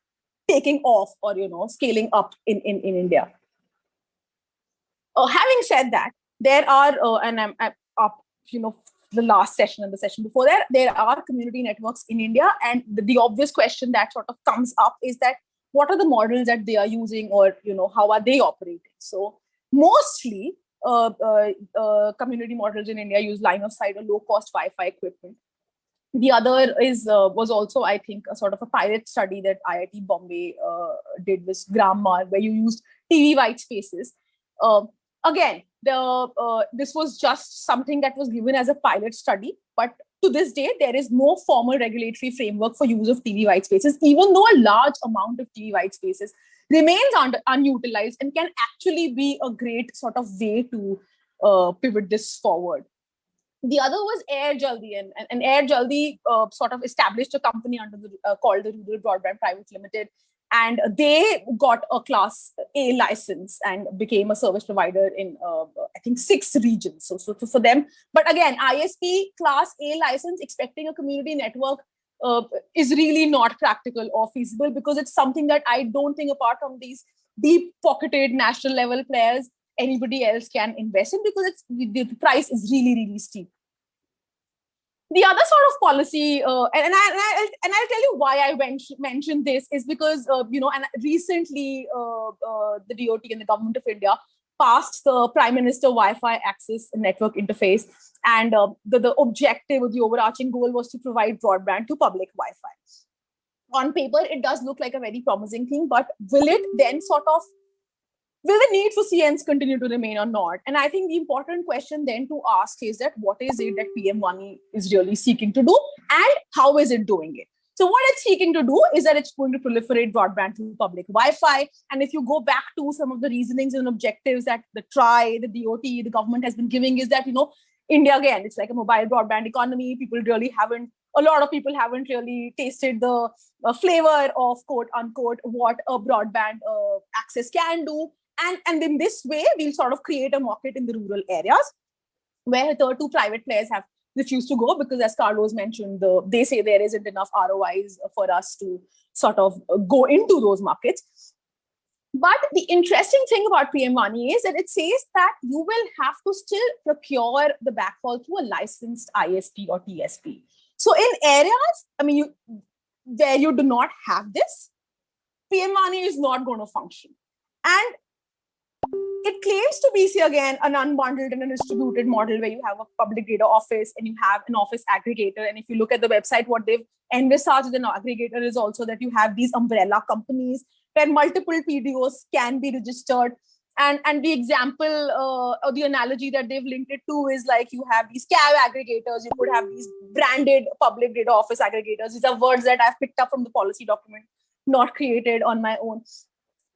taking off or, scaling up in India. Having said that, there are, and I'm up, the last session and the session before that, there are community networks in India. And the obvious question that sort of comes up is that what are the models that they are using, or, how are they operating? So mostly community models in India use line of sight or low cost Wi-Fi equipment. The other was also, I think, a sort of a pilot study that IIT Bombay did with Grammar, where you used TV white spaces. Again, this was just something that was given as a pilot study, but to this day, there is no formal regulatory framework for use of TV white spaces, even though a large amount of TV white spaces remains unutilized and can actually be a great sort of way to pivot this forward. The other was Air Jaldi, and Air Jaldi sort of established a company under called the Rural Broadband Private Limited, and they got a Class A license and became a service provider in I think 6 regions. So for them, but again, ISP Class A license expecting a community network is really not practical or feasible, because it's something that I don't think, apart from these deep-pocketed national level players, anybody else can invest in, because the price is really steep. The other sort of policy, and I'll tell you why I mentioned this, is because and recently the DOT and the Government of India passed the Prime Minister Wi-Fi Access Network Interface, and the objective or the overarching goal was to provide broadband to public Wi-Fi. On paper, it does look like a very promising thing, but will it then will the need for CNs continue to remain or not? And I think the important question then to ask is that what is it that PM1 is really seeking to do, and how is it doing it? So what it's seeking to do is that it's going to proliferate broadband to public Wi-Fi. And if you go back to some of the reasonings and objectives that the TRI, the DOT, the government has been giving, is that, India, again, it's like a mobile broadband economy. A lot of people haven't really tasted the flavor of, quote unquote, what a broadband access can do. And in this way, we'll sort of create a market in the rural areas where the 2 private players have refused to go, because, as Carlos mentioned, they say there isn't enough ROIs for us to sort of go into those markets. But the interesting thing about PM1 is that it says that you will have to still procure the backhaul through a licensed ISP or TSP. So in areas, where you do not have this, PM1 is not going to function. And it claims to be, again, an unbundled and a distributed model where you have a public data office and you have an office aggregator. And if you look at the website, what they've envisaged as an aggregator is also that you have these umbrella companies where multiple PDOs can be registered. And the example or the analogy that they've linked it to is like you have these cab aggregators, you could have these branded public data office aggregators. These are words that I've picked up from the policy document not created on my own.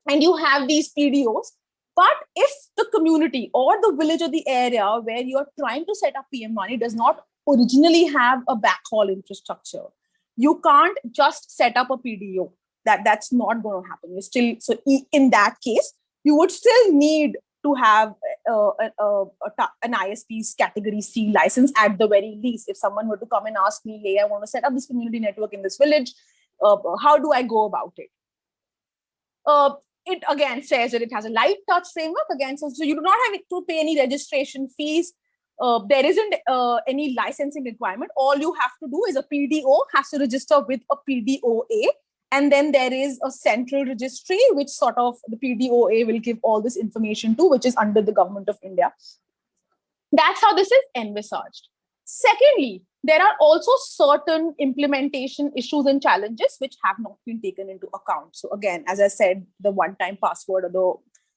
And you have these PDOs. But if the community or the village or the area where you're trying to set up PM1 does not originally have a backhaul infrastructure, you can't just set up a PDO. That's not going to happen. You still, so in that case, you would still need to have an ISP's category C license at the very least. If someone were to come and ask me, hey, I want to set up this community network in this village, how do I go about it? It again says that it has a light touch framework. Again, so you do not have to pay any registration fees. There isn't any licensing requirement. All you have to do is a PDO has to register with a PDOA. And then there is a central registry, which sort of the PDOA will give all this information to, which is under the Government of India. That's how this is envisaged. Secondly, there are also certain implementation issues and challenges which have not been taken into account. So again, as I said, the one-time password,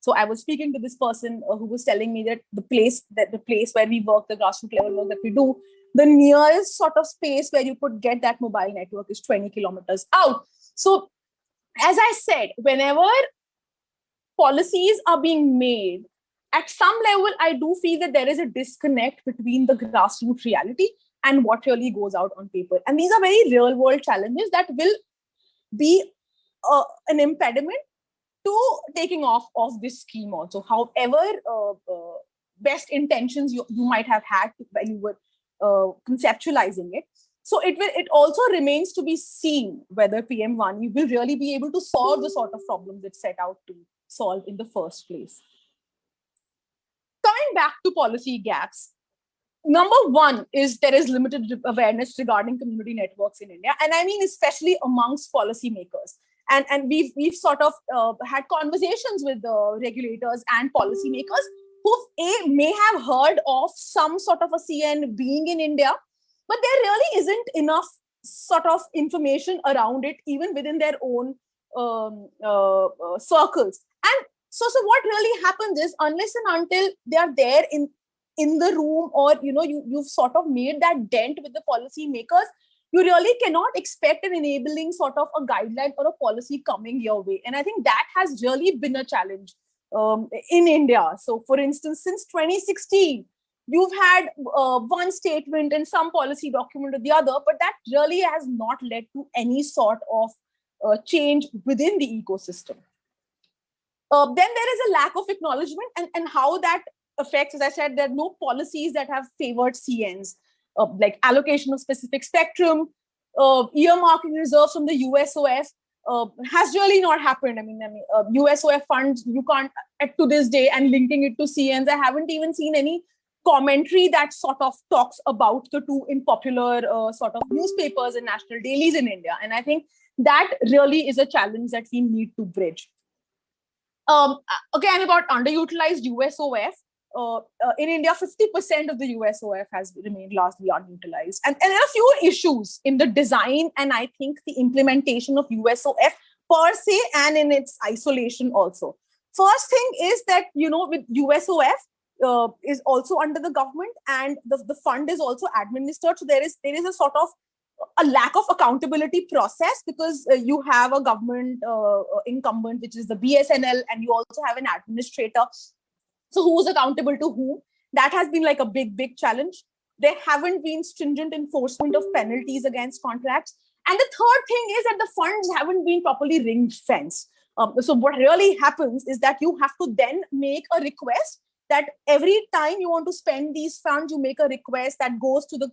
so I was speaking to this person who was telling me that the place where we work, the grassroots level work that we do, the nearest sort of space where you could get that mobile network is 20 kilometers out. So as I said, whenever policies are being made, at some level, I do feel that there is a disconnect between the grassroots reality and what really goes out on paper. And these are very real world challenges that will be an impediment to taking off of this scheme also. However, best intentions you might have had when you were conceptualizing it. So it also remains to be seen whether PM1 will really be able to solve the sort of problems it set out to solve in the first place. Coming back to policy gaps, number one is there is limited awareness regarding community networks in India. And I mean, especially amongst policymakers. And we've sort of had conversations with the regulators and policymakers who may have heard of some sort of a CN being in India, but there really isn't enough sort of information around it, even within their own circles. And so what really happens is, unless and until they are there in the room, or you've sort of made that dent with the policy makers, you really cannot expect an enabling sort of a guideline or a policy coming your way. And I think that has really been a challenge in India. So for instance, since 2016, you've had one statement and some policy document or the other, but that really has not led to any sort of change within the ecosystem. Then there is a lack of acknowledgement, and how that affects, as I said, there are no policies that have favored CNs, like allocation of specific spectrum, earmarking reserves from the USOF has really not happened. I mean, USOF funds, you can't, to this day, and linking it to CNs, I haven't even seen any commentary that sort of talks about the two in popular sort of newspapers and national dailies in India. And I think that really is a challenge that we need to bridge. Again, about underutilized USOF, in India, 50% of the USOF has remained largely unutilized. And there are a few issues in the design and I think the implementation of USOF per se and in its isolation also. First thing is that, with USOF is also under the government, and the fund is also administered. So there is a sort of a lack of accountability process, because you have a government incumbent, which is the BSNL, and you also have an administrator. So who's accountable to whom? That has been like a big challenge. There haven't been stringent enforcement of penalties against contracts. And the third thing is that the funds haven't been properly ring-fenced. So what really happens is that you have to then make a request that every time you want to spend these funds, you make a request that goes to the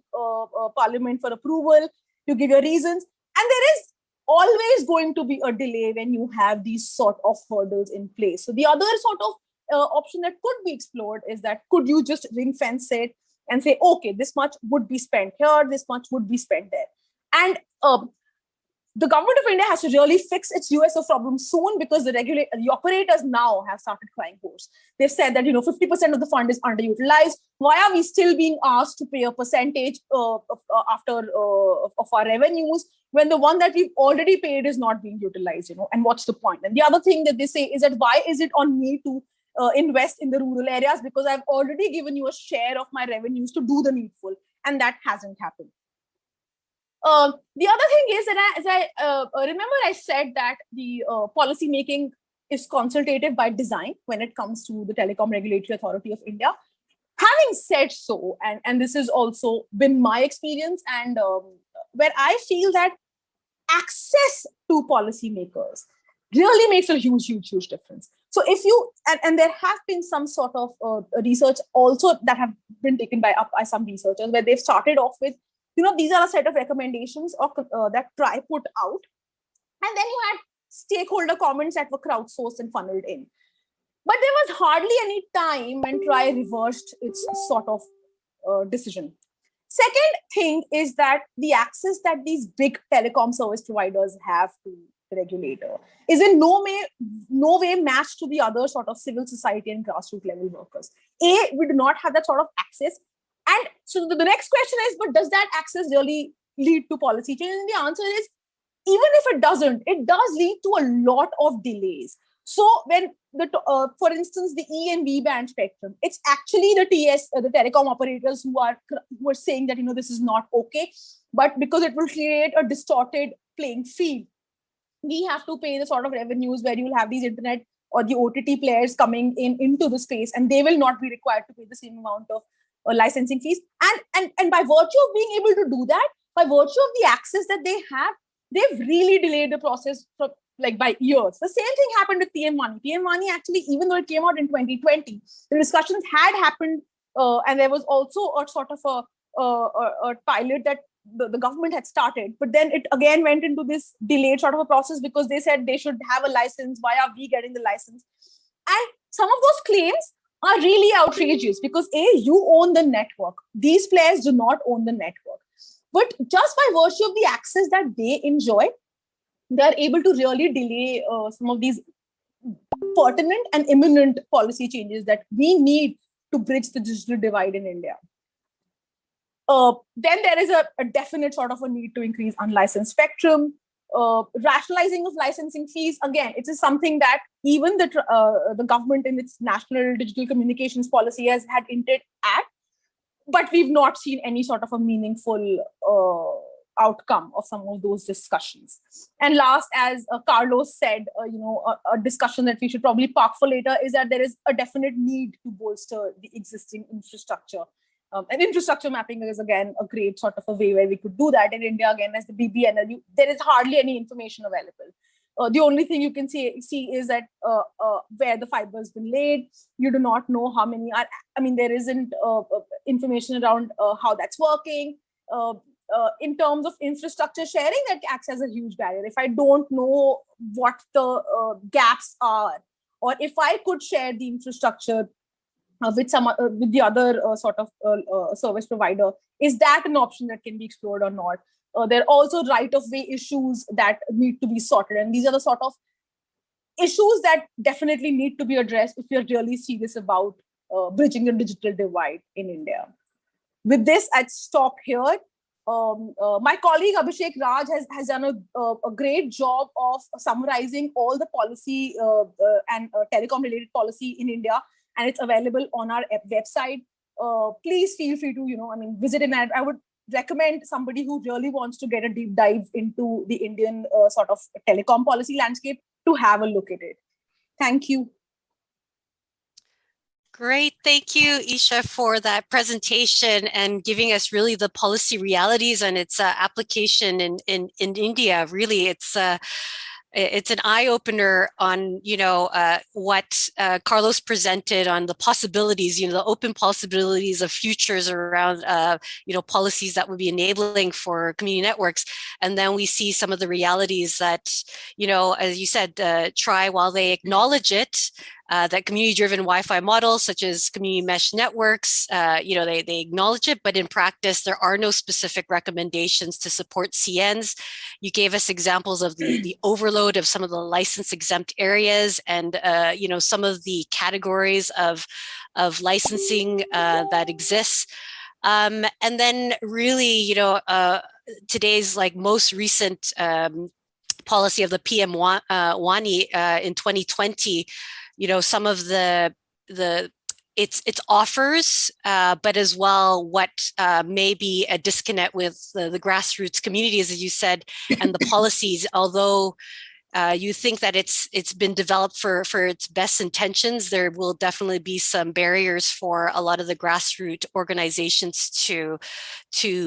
parliament for approval, you give your reasons. And there is always going to be a delay when you have these sort of hurdles in place. So the other sort of option that could be explored is that could you just ring fence it and say, okay, this much would be spent here, this much would be spent there. And the government of India has to really fix its USO problem soon, because the operators now have started crying hoarse. They've said that 50% of the fund is underutilized. Why are we still being asked to pay a percentage of our revenues when the one that we've already paid is not being utilized? And what's the point? And the other thing that they say is that why is it on me to invest in the rural areas, because I've already given you a share of my revenues to do the needful, and that hasn't happened. The other thing is that as I remember, I said that the policy making is consultative by design when it comes to the Telecom Regulatory Authority of India. Having said so, and this has also been my experience, and where I feel that access to policymakers really makes a huge difference. So if you, and there have been some sort of research also that have been taken by some researchers where they've started off with, these are a set of recommendations that TRI put out. And then you had stakeholder comments that were crowdsourced and funneled in. But there was hardly any time when TRI reversed its sort of decision. Second thing is that the access that these big telecom service providers have to the regulator is in no way matched to the other sort of civil society and grassroots level workers. We do not have that sort of access. And so the next question is, but does that access really lead to policy change? And the answer is, even if it doesn't, it does lead to a lot of delays. So when for instance, the E and V band spectrum, it's actually the the telecom operators who are saying that, this is not okay, but because it will create a distorted playing field, we have to pay the sort of revenues where you'll have these internet or the OTT players coming into the space, and they will not be required to pay the same amount of licensing fees. And by virtue of being able to do that, by virtue of the access that they have, they've really delayed the process by years. The same thing happened with PM-WANI. PM-WANI actually, even though it came out in 2020, the discussions had happened, and there was also a sort of a pilot that the government had started, but then it again went into this delayed sort of a process because they said they should have a license. Why are we getting the license? And some of those claims are really outrageous because you own the network. These players do not own the network. But just by virtue of the access that they enjoy, they're able to really delay some of these pertinent and imminent policy changes that we need to bridge the digital divide in India. Then there is a definite sort of a need to increase unlicensed spectrum, rationalizing of licensing fees. Again, it is something that even the government in its national digital communications policy has had hinted at, but we've not seen any sort of a meaningful outcome of some of those discussions. And last, as Carlos said, a discussion that we should probably park for later is that there is a definite need to bolster the existing infrastructure. And infrastructure mapping is, again, a great sort of a way where we could do that. In India, again, as the BBNL, there is hardly any information available. The only thing you can see is that where the fiber has been laid, you do not know how many are, there isn't information around how that's working. In terms of infrastructure sharing, that acts as a huge barrier. If I don't know what the gaps are, or if I could share the infrastructure with the other sort of service provider, is that an option that can be explored or not? There are also right-of-way issues that need to be sorted, and these are the sort of issues that definitely need to be addressed if you're really serious about bridging the digital divide in India. With this, I'd stop here. My colleague Abhishek Raj has done a great job of summarizing all the policy and telecom-related policy in India, and it's available on our website. Please feel free to, visit it. And I would recommend somebody who really wants to get a deep dive into the Indian sort of telecom policy landscape to have a look at it. Thank you. Great. Thank you, Isha, for that presentation and giving us really the policy realities and its application in India. Really, it's an eye-opener on, what Carlos presented on the possibilities, the open possibilities of futures around, policies that would be enabling for community networks. And then we see some of the realities that, as you said, TRI, while they acknowledge it, that community-driven Wi-Fi models, such as community mesh networks, they acknowledge it, but in practice, there are no specific recommendations to support CNs. You gave us examples of the overload of some of the license-exempt areas and, some of the categories of licensing that exists. And then really, today's most recent policy of the PM-WANI in 2020, some of the its offers, but as well what may be a disconnect with the grassroots communities, as you said, and the policies, although you think that it's been developed for its best intentions, there will definitely be some barriers for a lot of the grassroots organizations to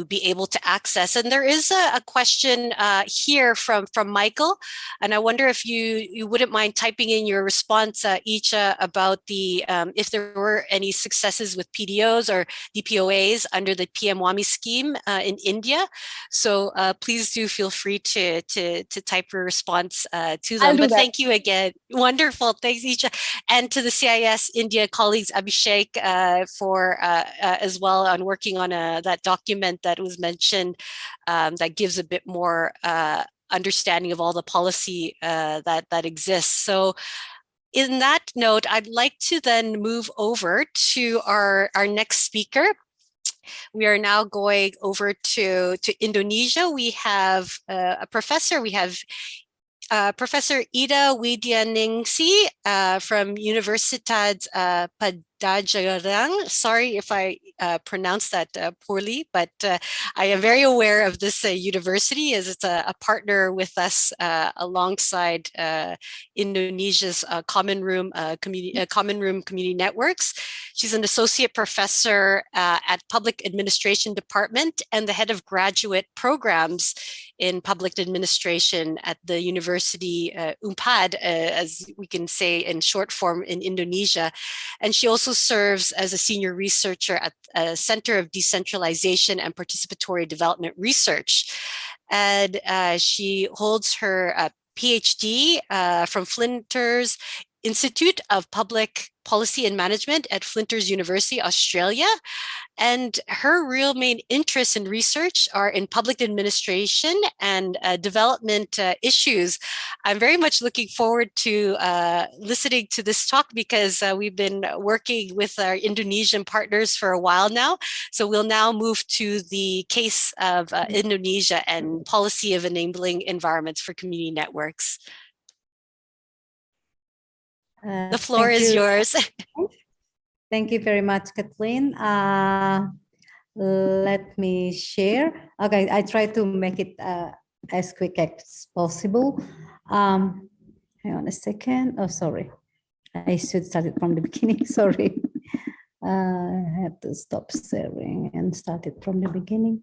be able to access. And there is a question here from Michael, and I wonder if you wouldn't mind typing in your response, Icha, about the if there were any successes with PDOs or DPOAs under the PM WAMI scheme in India. So please do feel free to type your response to them. But thank you again. Wonderful. Thanks, Isha. And to the CIS India colleagues, Abhishek, for as well on working on that document that was mentioned that gives a bit more understanding of all the policy that exists. So in that note, I'd like to then move over to our next speaker. We are now going over to Indonesia. We have a professor. We have Professor Ida Widyaningsi from Universitas Padjadjaran. Sorry if I pronounced that poorly, but I am very aware of this university as it's a partner with us alongside Indonesia's Common Room Community Networks. She's an associate professor at Public Administration Department and the head of graduate programs in public administration at the University Unpad, as we can say in short form in Indonesia. And she also serves as a senior researcher at a Center of Decentralization and Participatory Development Research. And she holds her PhD from Flinders Institute of Public Policy and Management at Flinders University, Australia. And her real main interests in research are in public administration and development issues. I'm very much looking forward to listening to this talk because we've been working with our Indonesian partners for a while now. So we'll now move to the case of Indonesia and policy of enabling environments for community networks. The floor is yours. Thank you very much, Kathleen. Let me share. Okay, I try to make it as quick as possible. Hang on a second. Oh, sorry. I should start it from the beginning. Sorry. I had to stop sharing and start it from the beginning.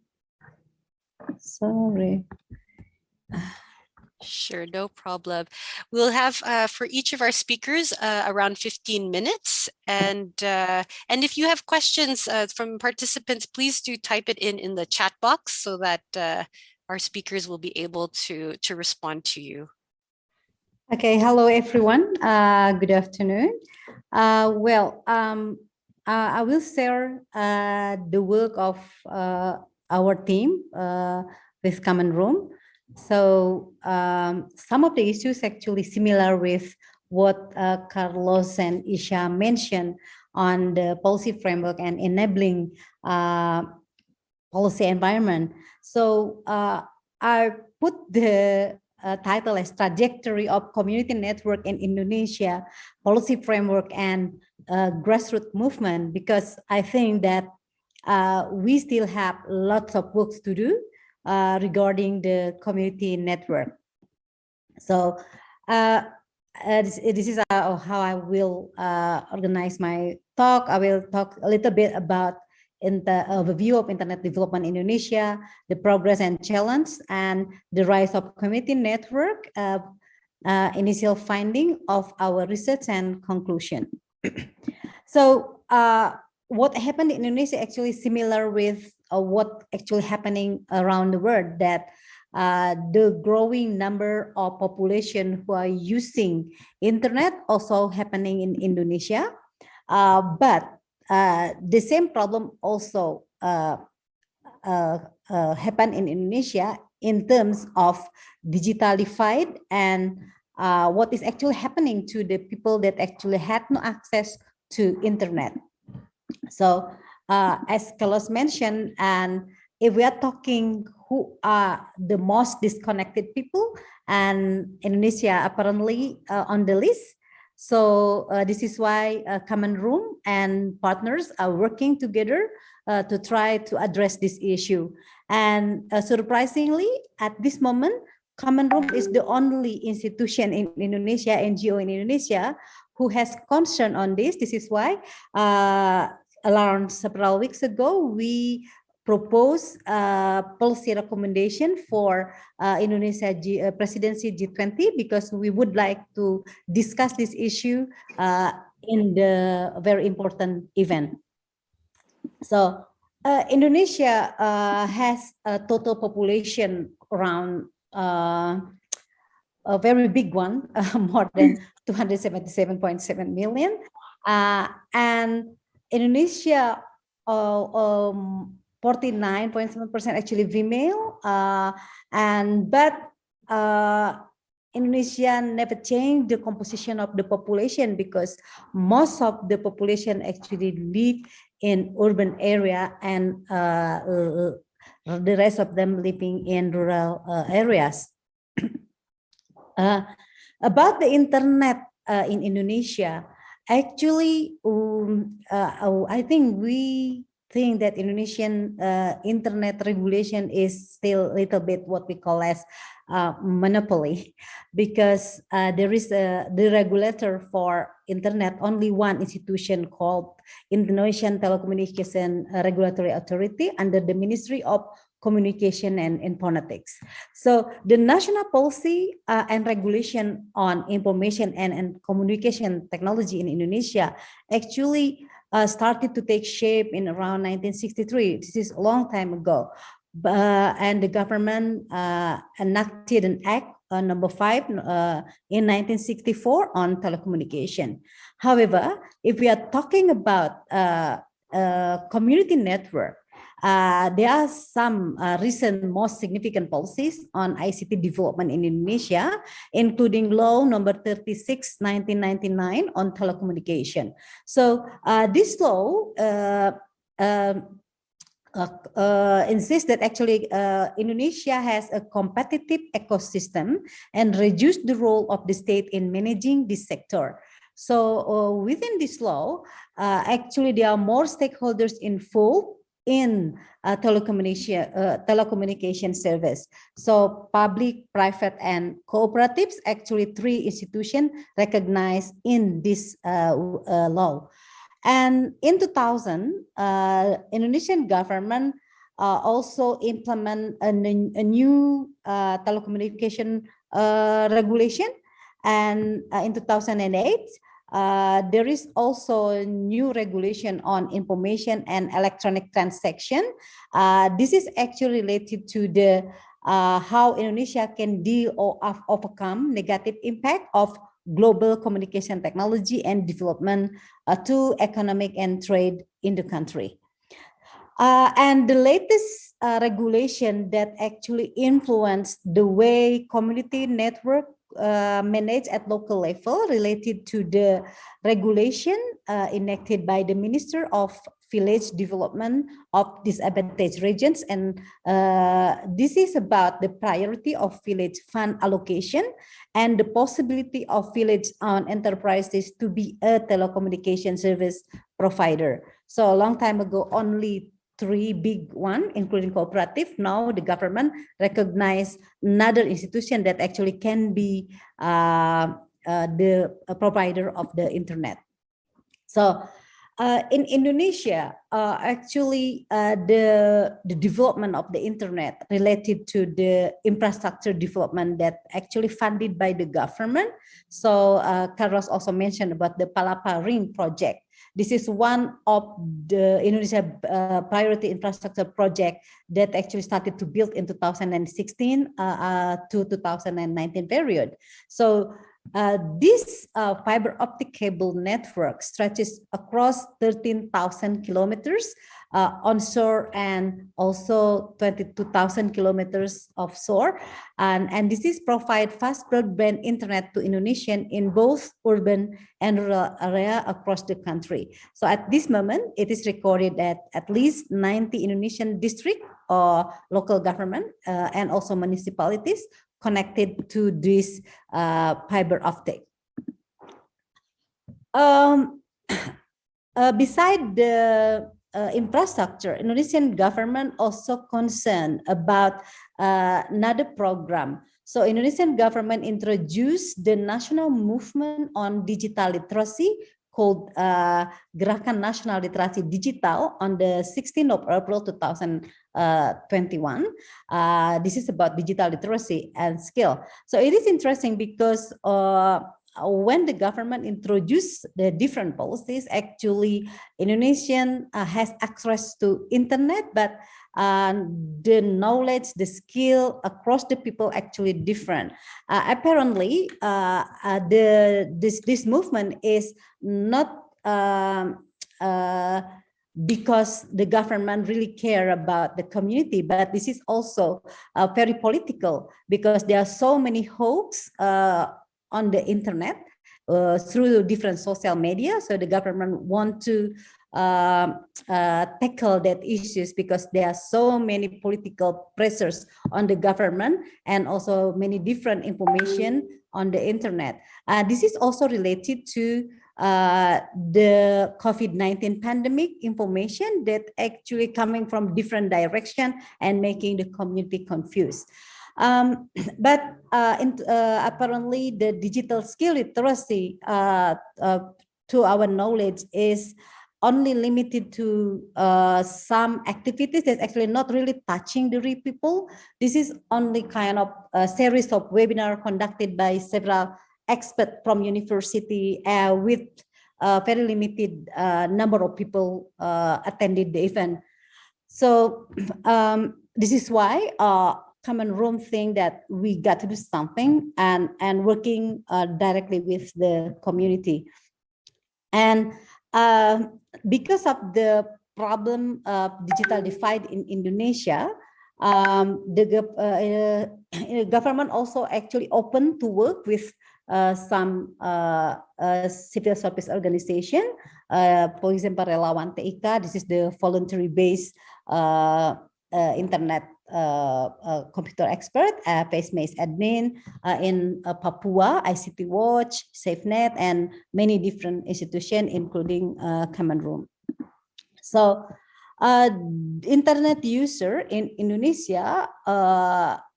Sorry. Sure, no problem. We'll have for each of our speakers around 15 minutes. And if you have questions from participants, please do type it in the chat box so that our speakers will be able to respond to you. Okay, hello everyone. Good afternoon. I will share the work of our team with Common Room. So some of the issues actually similar with what Carlos and Isha mentioned on the policy framework and enabling policy environment. So I put the title as Trajectory of Community Network in Indonesia, Policy Framework and Grassroots Movement, because I think that we still have lots of work to do regarding the community network. So this is how I will organize my talk. I will talk a little bit about the overview of internet development in Indonesia, the progress and challenge, and the rise of community network, initial finding of our research and conclusion. So what happened in Indonesia actually similar with what actually happening around the world, that the growing number of population who are using internet also happening in Indonesia. But the same problem also happen in Indonesia in terms of digitalified and what is actually happening to the people that actually had no access to internet. So as Carlos mentioned, and if we are talking who are the most disconnected people, and Indonesia apparently on the list. So this is why Common Room and partners are working together to try to address this issue. And surprisingly, at this moment, Common Room is the only institution in Indonesia, NGO in Indonesia, who has concern on this. This is why around several weeks ago, we proposed a policy recommendation for Indonesia presidency G20, because we would like to discuss this issue in the very important event. So Indonesia has a total population around a very big one, more than 277.7 million. And Indonesia, 49.7% actually female. But Indonesia never changed the composition of the population, because most of the population actually live in urban area, and the rest of them living in rural areas. About the internet in Indonesia, actually, I think that Indonesian internet regulation is still a little bit what we call as monopoly, because there is the regulator for internet, only one institution called Indonesian Telecommunication Regulatory Authority under the Ministry of Communication and Informatics. So the national policy and regulation on information and communication technology in Indonesia actually started to take shape in around 1963. This is a long time ago. And the government enacted an act number 5 in 1964 on telecommunication. However, if we are talking about community network, there are some recent most significant policies on ICT development in Indonesia, including law number 36, 1999 on telecommunication. So this law insists that actually Indonesia has a competitive ecosystem and reduce the role of the state in managing this sector. So within this law, actually there are more stakeholders involved in telecommunication service. So public, private, and cooperatives, actually 3 institutions recognized in this law. And in 2000, Indonesian government also implement a new telecommunication regulation. And in 2008, there is also a new regulation on information and electronic transaction. This is actually related to the how Indonesia can deal or overcome negative impact of global communication technology and development to economic and trade in the country. And the latest regulation that actually influenced the way community network managed at local level related to the regulation enacted by the Minister of Village Development of Disadvantaged Regions. And this is about the priority of village fund allocation and the possibility of village-owned enterprises to be a telecommunication service provider. So a long time ago, only 3 big ones, including cooperative. Now the government recognized another institution that actually can be the provider of the internet. So in Indonesia, actually the development of the internet related to the infrastructure development that actually funded by the government. So Carlos also mentioned about the Palapa Ring project. This is one of the Indonesia priority infrastructure project that actually started to build in 2016 to 2019 period. So this fiber optic cable network stretches across 13,000 kilometers onshore and also 22,000 kilometers offshore. And this is provide fast broadband internet to Indonesian in both urban and rural area across the country. So at this moment, it is recorded that at least 90 Indonesian district or local government and also municipalities connected to this fiber optic. Beside the infrastructure, Indonesian government also concerned about another program. So Indonesian government introduced the national movement on digital literacy called Gerakan Nasional Literasi Digital on the 16th of April 2021. This is about digital literacy and skill. So it is interesting because when the government introduced the different policies, actually Indonesian has access to internet, but the knowledge, the skill across the people actually different. Apparently, this movement is not because the government really care about the community, but this is also very political because there are so many hoax on the internet through different social media. So the government want to tackle that issues because there are so many political pressures on the government and also many different information on the internet. This is also related to the COVID-19 pandemic information that actually coming from different direction and making the community confused. But apparently the digital skill literacy to our knowledge is only limited to some activities that's actually not really touching the real people. This is only kind of a series of webinars conducted by several experts from university with a very limited number of people attended the event. So this is why Common Room think that we got to do something and working directly with the community. And because of the problem of digital divide in Indonesia, the government also actually open to work with some civil service organization. For example, Relawan TIK, this is the voluntary-based internet computer expert, FaceMace admin in Papua, ICT Watch, SafeNet, and many different institutions, including Common Room. So, internet user in Indonesia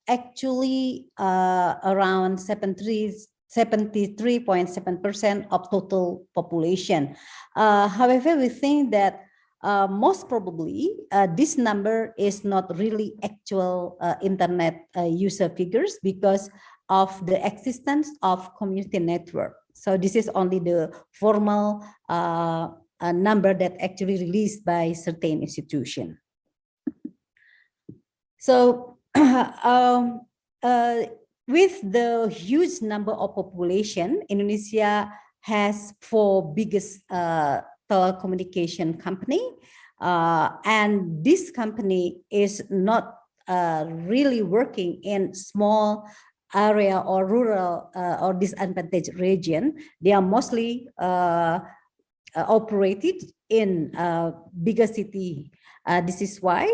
actually around 73.7% of total population. However, we think that most probably, this number is not really actual internet user figures because of the existence of community network. So this is only the formal number that actually released by certain institution. So with the huge number of population, Indonesia has 4 biggest telecommunication company, and this company is not really working in small area or rural or disadvantaged region. They are mostly operated in bigger city. This is why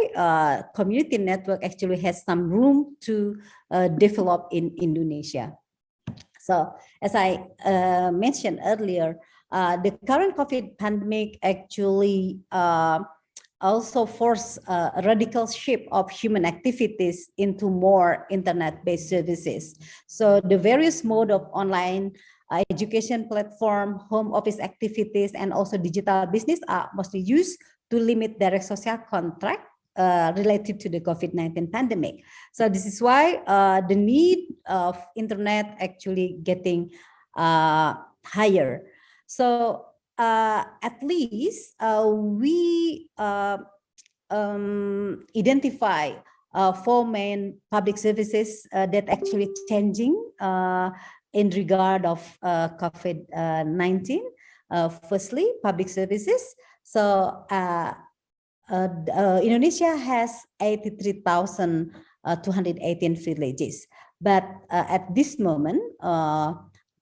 community network actually has some room to develop in Indonesia. So as I mentioned earlier, the current COVID pandemic actually also forced a radical shift of human activities into more internet-based services. So the various mode of online education platform, home office activities, and also digital business are mostly used to limit direct social contact related to the COVID-19 pandemic. So this is why the need of internet actually getting higher. So at least we identify 4 main public services that actually changing in regard of COVID-19. Firstly, public services. So Indonesia has 83,218 villages, but at this moment,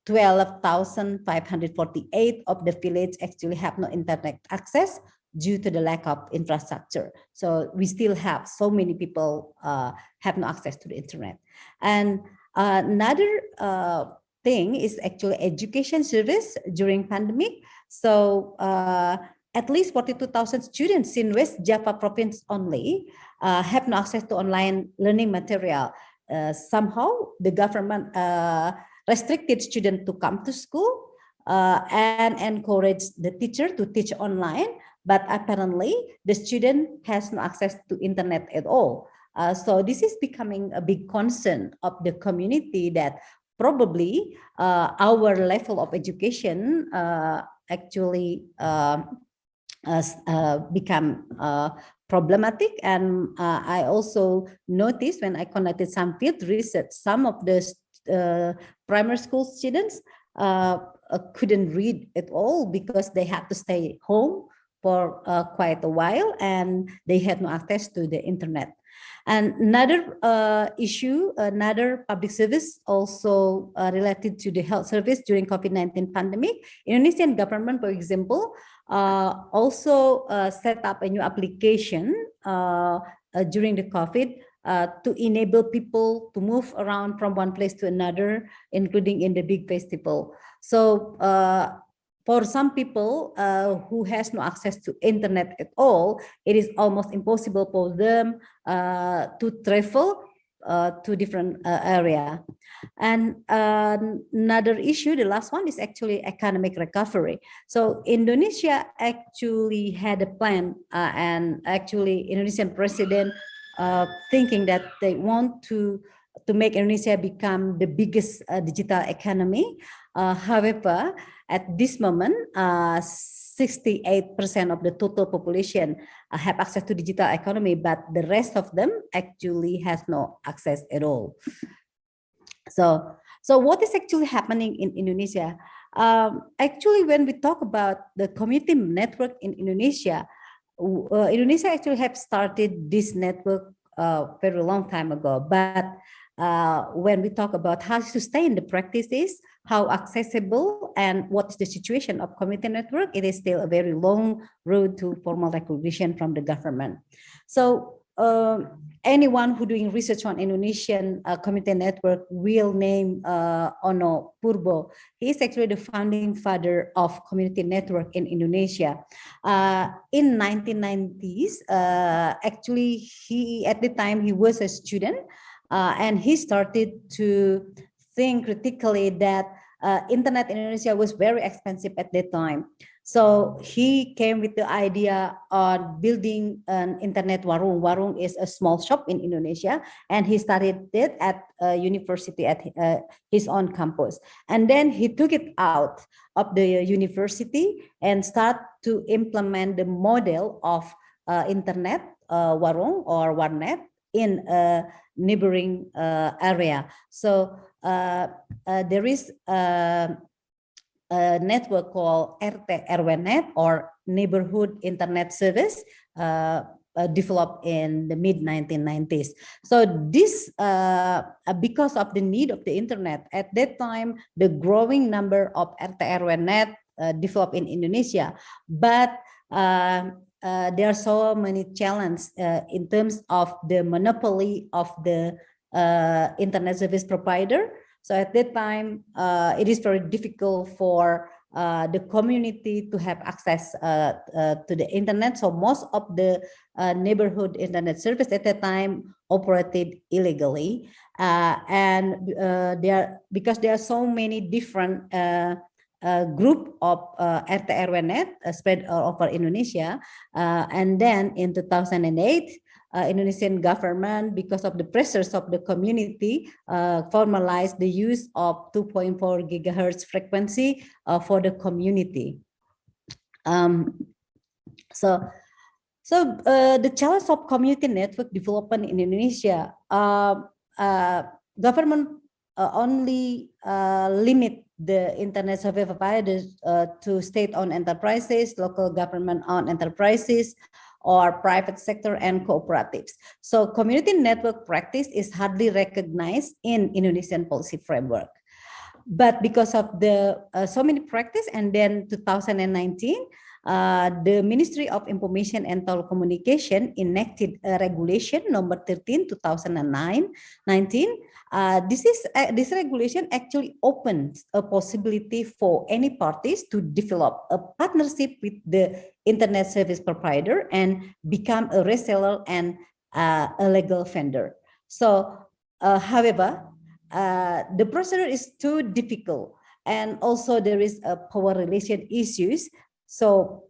12,548 of the village actually have no internet access due to the lack of infrastructure. So we still have so many people have no access to the internet. And another thing is actually education service during pandemic. So at least 42,000 students in West Java province only have no access to online learning material. Somehow the government restricted students to come to school and encouraged the teacher to teach online, but apparently the student has no access to internet at all. So this is becoming a big concern of the community that probably our level of education actually become problematic. And I also noticed when I conducted some field research, some of the primary school students couldn't read at all because they had to stay home for quite a while and they had no access to the internet. And another issue, another public service also related to the health service during COVID-19 pandemic. Indonesian government, for example, also set up a new application during the COVID to enable people to move around from one place to another, including in the big festival. So for some people who has no access to internet at all, it is almost impossible for them to travel to different area. And another issue, the last one, is actually economic recovery. So Indonesia actually had a plan, and actually Indonesian president thinking that they want to make Indonesia become the biggest digital economy. However, at this moment, 68% of the total population have access to digital economy, but the rest of them actually has no access at all. So what is actually happening in Indonesia? Actually, when we talk about the community network in Indonesia, Indonesia actually have started this network very long time ago, but when we talk about how to sustain the practices, how accessible and what's the situation of community network, it is still a very long road to formal recognition from the government. So anyone who doing research on Indonesian community network will name Ono Purbo. He is actually the founding father of community network in Indonesia. In 1990s, actually at the time he was a student, and he started to think critically that internet in Indonesia was very expensive at that time. So he came with the idea on building an internet warung. Warung is a small shop in Indonesia, and he started it at a university at his own campus. And then he took it out of the university and start to implement the model of internet warung or warnet in a neighboring area. So there is a network called RT-RW-Net or Neighborhood Internet Service developed in the mid-1990s. So this, because of the need of the internet, at that time, the growing number of RT-RW-Net developed in Indonesia, but there are so many challenges in terms of the monopoly of the internet service provider. So at that time, it is very difficult for the community to have access to the internet. So most of the neighborhood internet service at that time operated illegally, and because there are so many different group of RT-RW-Net spread all over Indonesia, and then in 2008. Indonesian government, because of the pressures of the community, formalized the use of 2.4 gigahertz frequency for the community. So the challenge of community network development in Indonesia, government only limit the internet service providers to state-owned enterprises, local government-owned enterprises, or private sector and cooperatives. So community network practice is hardly recognized in Indonesian policy framework. but because of the so many practice, and then 2019, the Ministry of Information and Telecommunication enacted a regulation number 13, 2019. This regulation actually opens a possibility for any parties to develop a partnership with the internet service provider and become a reseller and a legal vendor. So, however, the procedure is too difficult, and also there is a power relation issues. So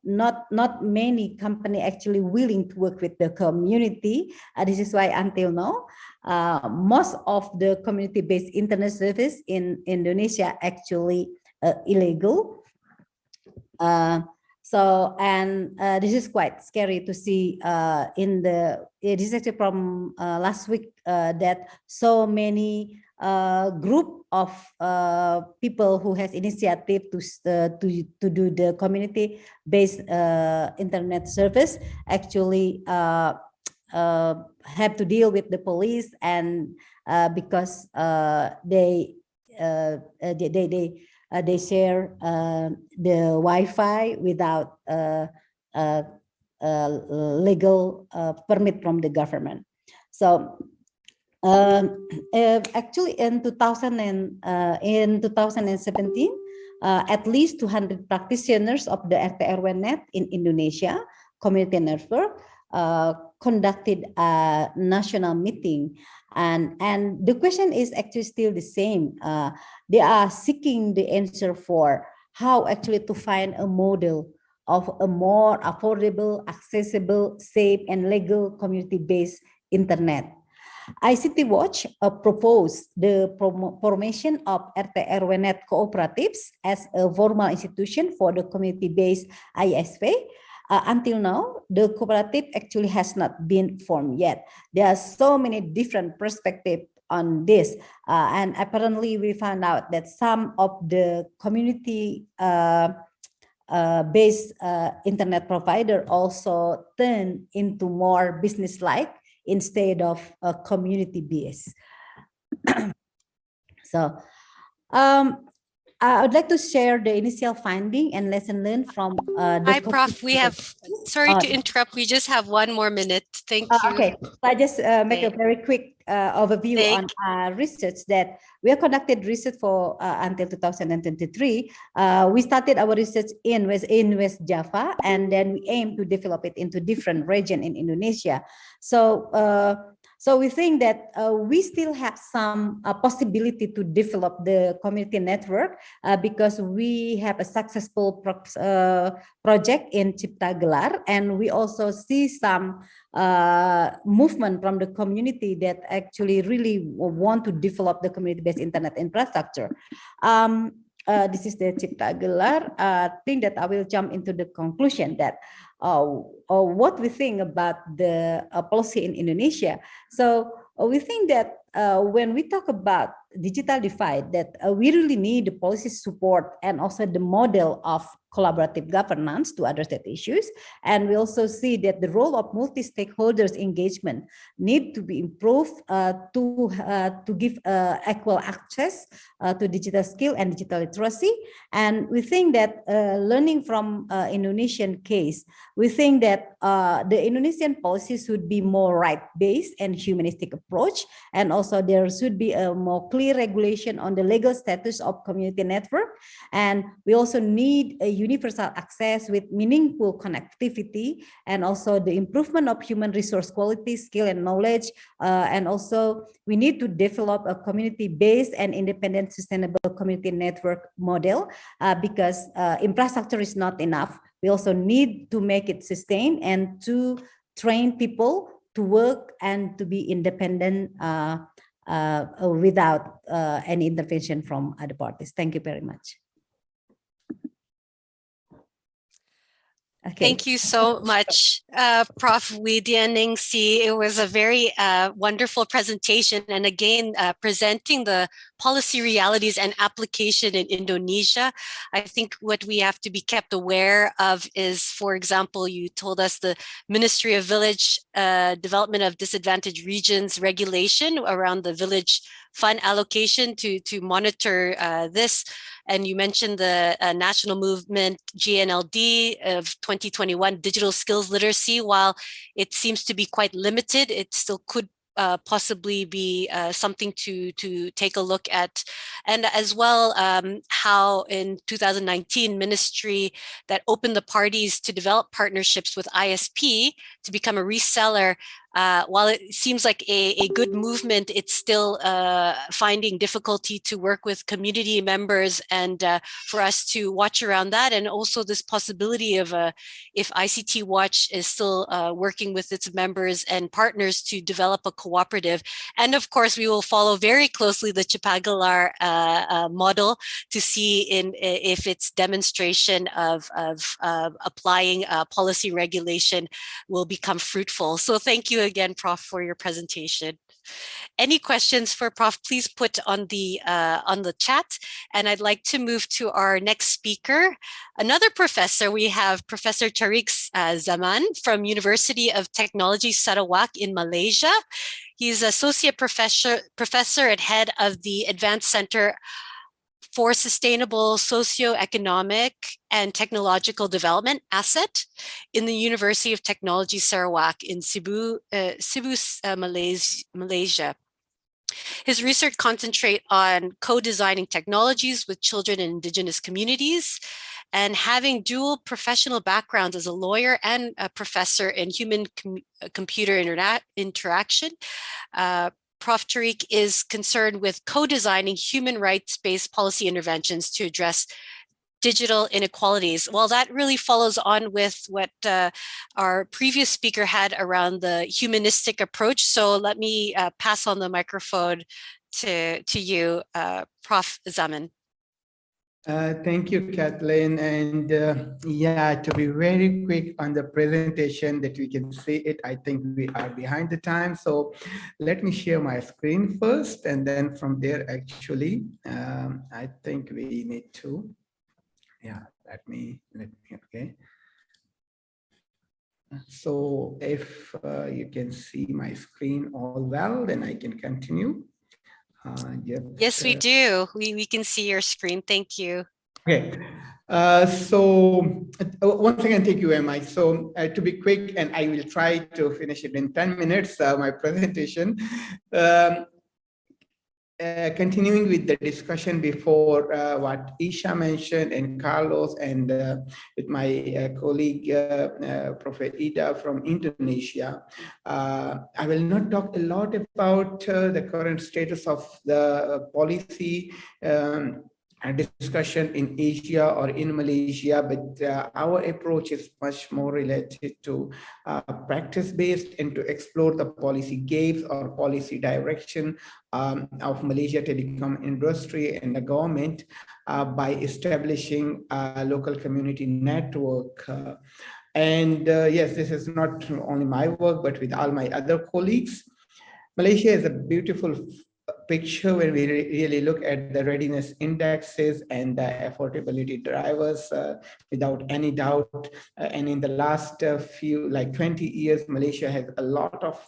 not many company actually willing to work with the community. This is why until now, most of the community-based internet service in Indonesia actually illegal. This is quite scary to see this is actually from last week that so many group of people who has initiative to do the community-based internet service actually have to deal with the police, and because they share the Wi-Fi without legal permit from the government. So actually in 2017, at least 200 practitioners of the RT/RW-net in Indonesia community network conducted a national meeting, and the question is actually still the same. They are seeking the answer for how actually to find a model of a more affordable, accessible, safe, and legal community-based internet. ICT Watch proposed the formation of RT/RW-net cooperatives as a formal institution for the community-based ISP. Until now, the cooperative actually has not been formed yet. There are so many different perspectives on this, and apparently we found out that some of the community based internet provider also turn into more business-like instead of community-based. So I would like to share the initial finding and lesson learned from Hi, Prof. We have, sorry to interrupt, we just have one more minute. Thank you. Okay, so I just make a very quick overview on research that we have conducted research for until 2023. We started our research in West Java, and then we aim to develop it into different region in Indonesia. So so we think that we still have some possibility to develop the community network because we have a successful project in Cipta Gelar, and we also see some movement from the community that actually really want to develop the community-based internet infrastructure. This is the Cipta Gelar thing that I will jump into the conclusion that what we think about the policy in Indonesia. So we think that when we talk about digital divide, that we really need the policy support and also the model of collaborative governance to address that issues. And we also see that the role of multi-stakeholders engagement need to be improved to give equal access to digital skill and digital literacy. And we think that learning from Indonesian case, we think that the Indonesian policy should be more right-based and humanistic approach. And also there should be a more clear regulation on the legal status of community network. And we also need a universal access with meaningful connectivity, and also the improvement of human resource quality, skill, and knowledge. And also we need to develop a community-based and independent sustainable community network model because infrastructure is not enough. We also need to make it sustain and to train people to work and to be independent without any intervention from other parties. Thank you very much. Okay. Thank you so much, Prof. Widianingsi. It was a very wonderful presentation. And again, presenting the policy realities and application in Indonesia. I think what we have to be kept aware of is, for example, you told us the Ministry of Village Development of Disadvantaged Regions regulation around the village fund allocation to monitor this. And you mentioned the national movement GNLD of 2021 digital skills literacy. While it seems to be quite limited, it still could possibly be something to take a look at. And as well, how in 2019 ministry that opened the parties to develop partnerships with ISP to become a reseller. While it seems like a good movement, it's still finding difficulty to work with community members, and for us to watch around that. And also this possibility of if ICT Watch is still working with its members and partners to develop a cooperative. And of course, we will follow very closely the Chipagalar model to see if its demonstration of applying policy regulation will become fruitful. So thank you again, Prof, for your presentation. Any questions for Prof, please put on the chat. And I'd like to move to our next speaker, another professor. We have Professor Tariq Zaman from University of Technology Sarawak in Malaysia. He's associate professor and head of the Advanced Center for Sustainable Socioeconomic and Technological Development ASET in the University of Technology Sarawak in Cebu, Malaysia. His research concentrates on co-designing technologies with children in indigenous communities, and having dual professional backgrounds as a lawyer and a professor in human-computer interaction. Prof. Tariq is concerned with co-designing human rights-based policy interventions to address digital inequalities. Well, that really follows on with what our previous speaker had around the humanistic approach. So let me pass on the microphone to you, Prof. Zaman. Thank you, Kathleen. And yeah, to be very quick on the presentation that we can see it, I think we are behind the time. So let me share my screen first, and then from there, actually, I think we need to, yeah, let me, okay. So if you can see my screen all well, then I can continue. Yes, we do. We can see your screen. Thank you. Okay. So once again, thank you very much. So to be quick, and I will try to finish it in 10 minutes, my presentation. Continuing with the discussion before what Isha mentioned and Carlos, and with my colleague, Professor Ida from Indonesia, I will not talk a lot about the current status of the policy discussion in Asia or in Malaysia, but our approach is much more related to practice-based and to explore the policy gaps or policy direction of Malaysia telecom industry and the government by establishing a local community network. And yes, this is not only my work, but with all my other colleagues. Malaysia is a beautiful picture when we really look at the readiness indexes and the affordability drivers, without any doubt. And in the last few, like 20 years, Malaysia has a lot of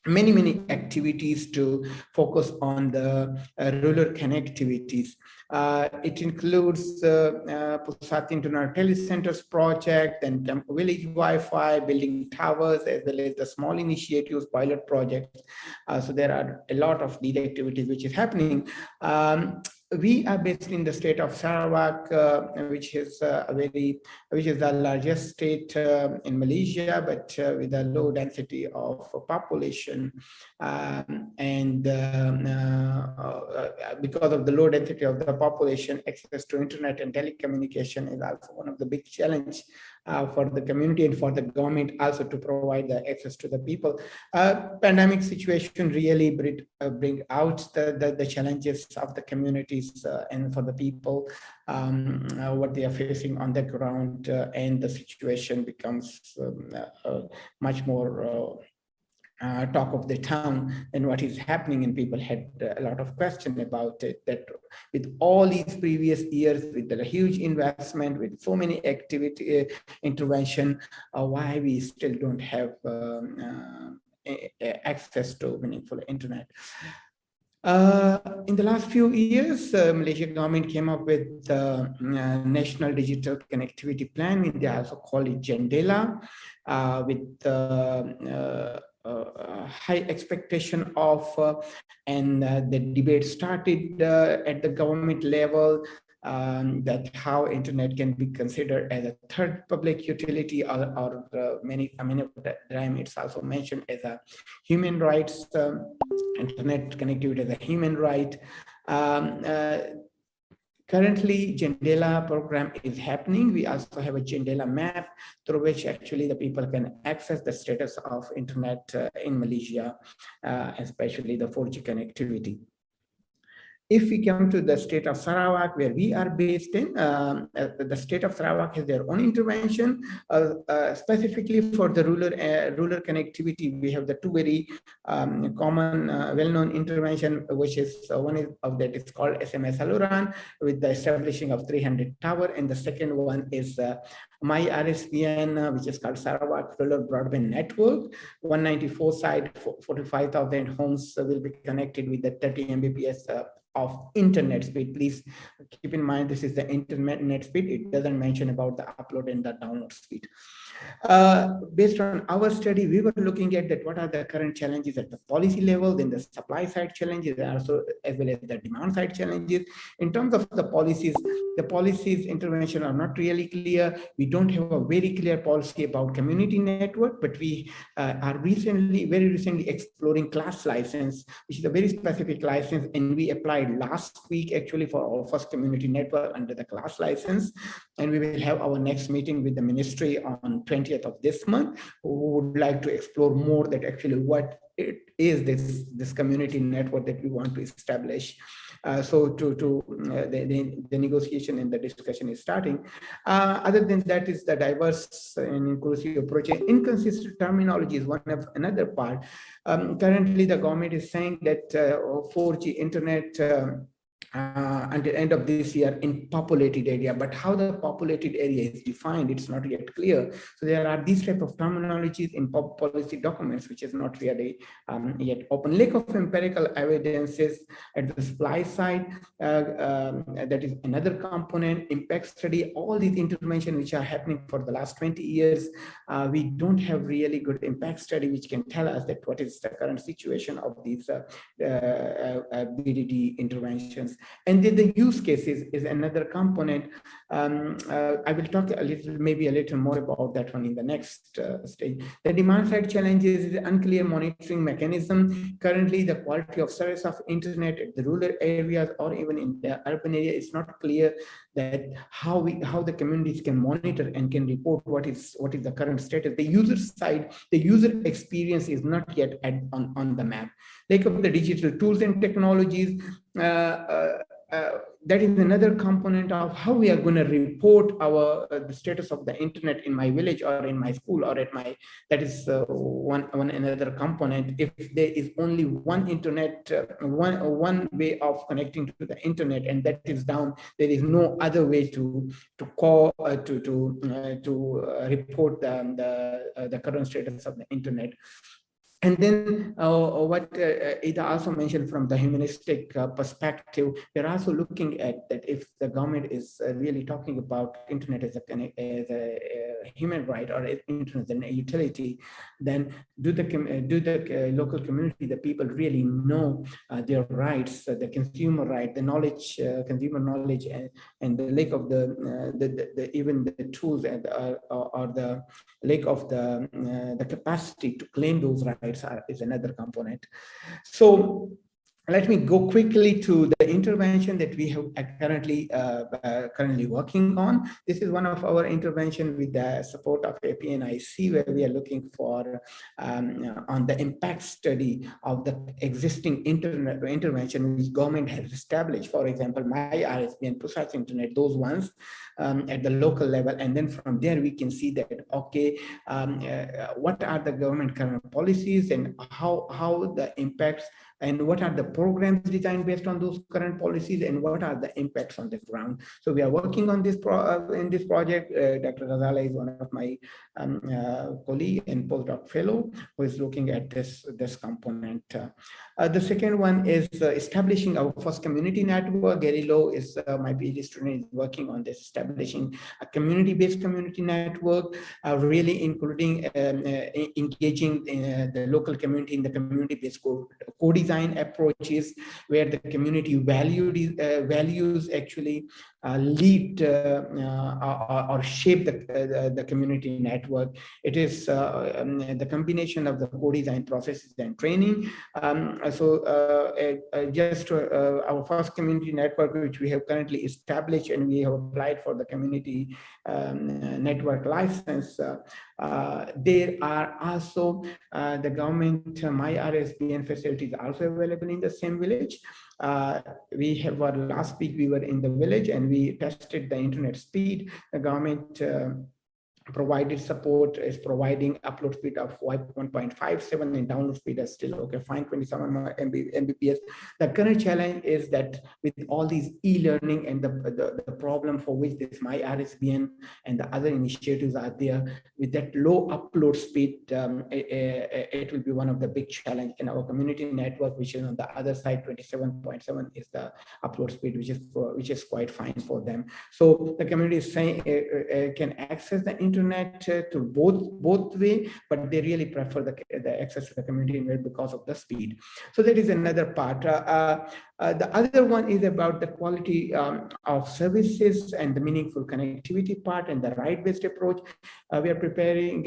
many activities to focus on the rural connectivities. It includes Pusat International Telecenters project and village Wi-Fi, building towers, as well as the small initiatives, pilot projects. So there are a lot of these activities which is happening. We are based in the state of Sarawak, which is the largest state in Malaysia, but with a low density of population. And because of the low density of the population, access to internet and telecommunication is also one of the big challenge for the community and for the government also to provide the access to the people. Pandemic situation really bring out the challenges of the communities and for the people, what they are facing on the ground, and the situation becomes much more talk of the town and what is happening, and people had a lot of question about it, that with all these previous years, with the huge investment, with so many activity intervention, why we still don't have access to meaningful internet. In the last few years, Malaysia government came up with the National Digital Connectivity Plan, and they also call it Jendela, with high expectation of, and the debate started at the government level, that how internet can be considered as a third public utility, or many of the time it's also mentioned as a human rights, internet connectivity as a human right. Currently, Jendela program is happening. We also have a Jendela map through which actually the people can access the status of internet in Malaysia, especially the 4G connectivity. If we come to the state of Sarawak, where we are based in, the state of Sarawak has their own intervention, specifically for the rural connectivity. We have the two very common, well-known intervention, which is one of that is called SMS Saluran, with the establishing of 300 tower, and the second one is My RSPN, which is called Sarawak Rural Broadband Network. 194 side, 45,000 homes will be connected with the 30 Mbps of internet speed. Please keep in mind, this is the internet speed. It doesn't mention about the upload and the download speed. Based on our study, we were looking at that what are the current challenges at the policy level, then the supply side challenges, also as well as the demand side challenges. In terms of the policies intervention are not really clear. We don't have a very clear policy about community network, but we are very recently exploring class license, which is a very specific license, and we applied last week actually for our first community network under the class license, and we will have our next meeting with the ministry on 20th of this month, who would like to explore more that actually what it is this community network that we want to establish. So the negotiation and the discussion is starting. Other than that is the diverse and inclusive approach. Inconsistent terminology is another part. Currently, the government is saying that 4G internet until end of this year in populated area, but how the populated area is defined, it's not yet clear. So there are these type of terminologies in policy documents, which is not really yet open. Lack of empirical evidences at the supply side, that is another component. Impact study, all these interventions which are happening for the last 20 years, we don't have really good impact study which can tell us that what is the current situation of these BDD interventions. And then the use cases is another component. I will talk maybe a little more about that one in the next stage. The demand side challenges is unclear monitoring mechanism. Currently, the quality of service of internet at the rural areas or even in the urban area is not clear, that how the communities can monitor and can report what is the current status. The user side, the user experience is not yet on the map. Lack of the digital tools and technologies, that is another component of how we are going to report the status of the internet in my village or in my school or at my, that is one another component. If there is only one internet, one way of connecting to the internet, and that is down, there is no other way to call to report the current status of the internet. And then what Ida also mentioned from the humanistic perspective, we're also looking at that if the government is really talking about internet as a human right or internet as a utility, then do the local community, the people really know their rights, the consumer right, the knowledge, consumer knowledge, and the lack of even the tools and or the lack of the capacity to claim those rights is another component. So let me go quickly to the intervention that we have currently working on. This is one of our intervention with the support of AP and IC, where we are looking for on the impact study of the existing internet intervention which government has established. For example, My RSB and Pusat Internet, those ones at the local level, and then from there we can see that okay, what are the government current policies and how the impacts, and what are the programs designed based on those current policies, and what are the impacts on the ground. So we are working on this in this project. Dr. Razala is one of my colleague and postdoc fellow who is looking at this component. The second one is establishing our first community network. Gary Lowe is my PhD student, is working on this, establishing a community-based community network, really including engaging the local community in the community-based co-design approaches, where the community values actually lead or shape the community network. It is the combination of the co-design processes and training. Just our first community network, which we have currently established, and we have applied for the community network license. There are also the government My RSBN facilities also available in the same village. We have last week we were in the village and we tested the internet speed. The government provided support, is providing upload speed of 1.57 and download speed is still okay, fine, 27 Mbps. The current challenge is that with all these e-learning and the problem for which this My RSBN and the other initiatives are there, with that low upload speed, it will be one of the big challenge in our community network, which is on the other side. 27.7 is the upload speed, which is quite fine for them. So the community is saying can access the internet to both way, but they really prefer the access to the community email because of the speed. So that is another part. The other one is about the quality of services and the meaningful connectivity part and the right-based approach. We are preparing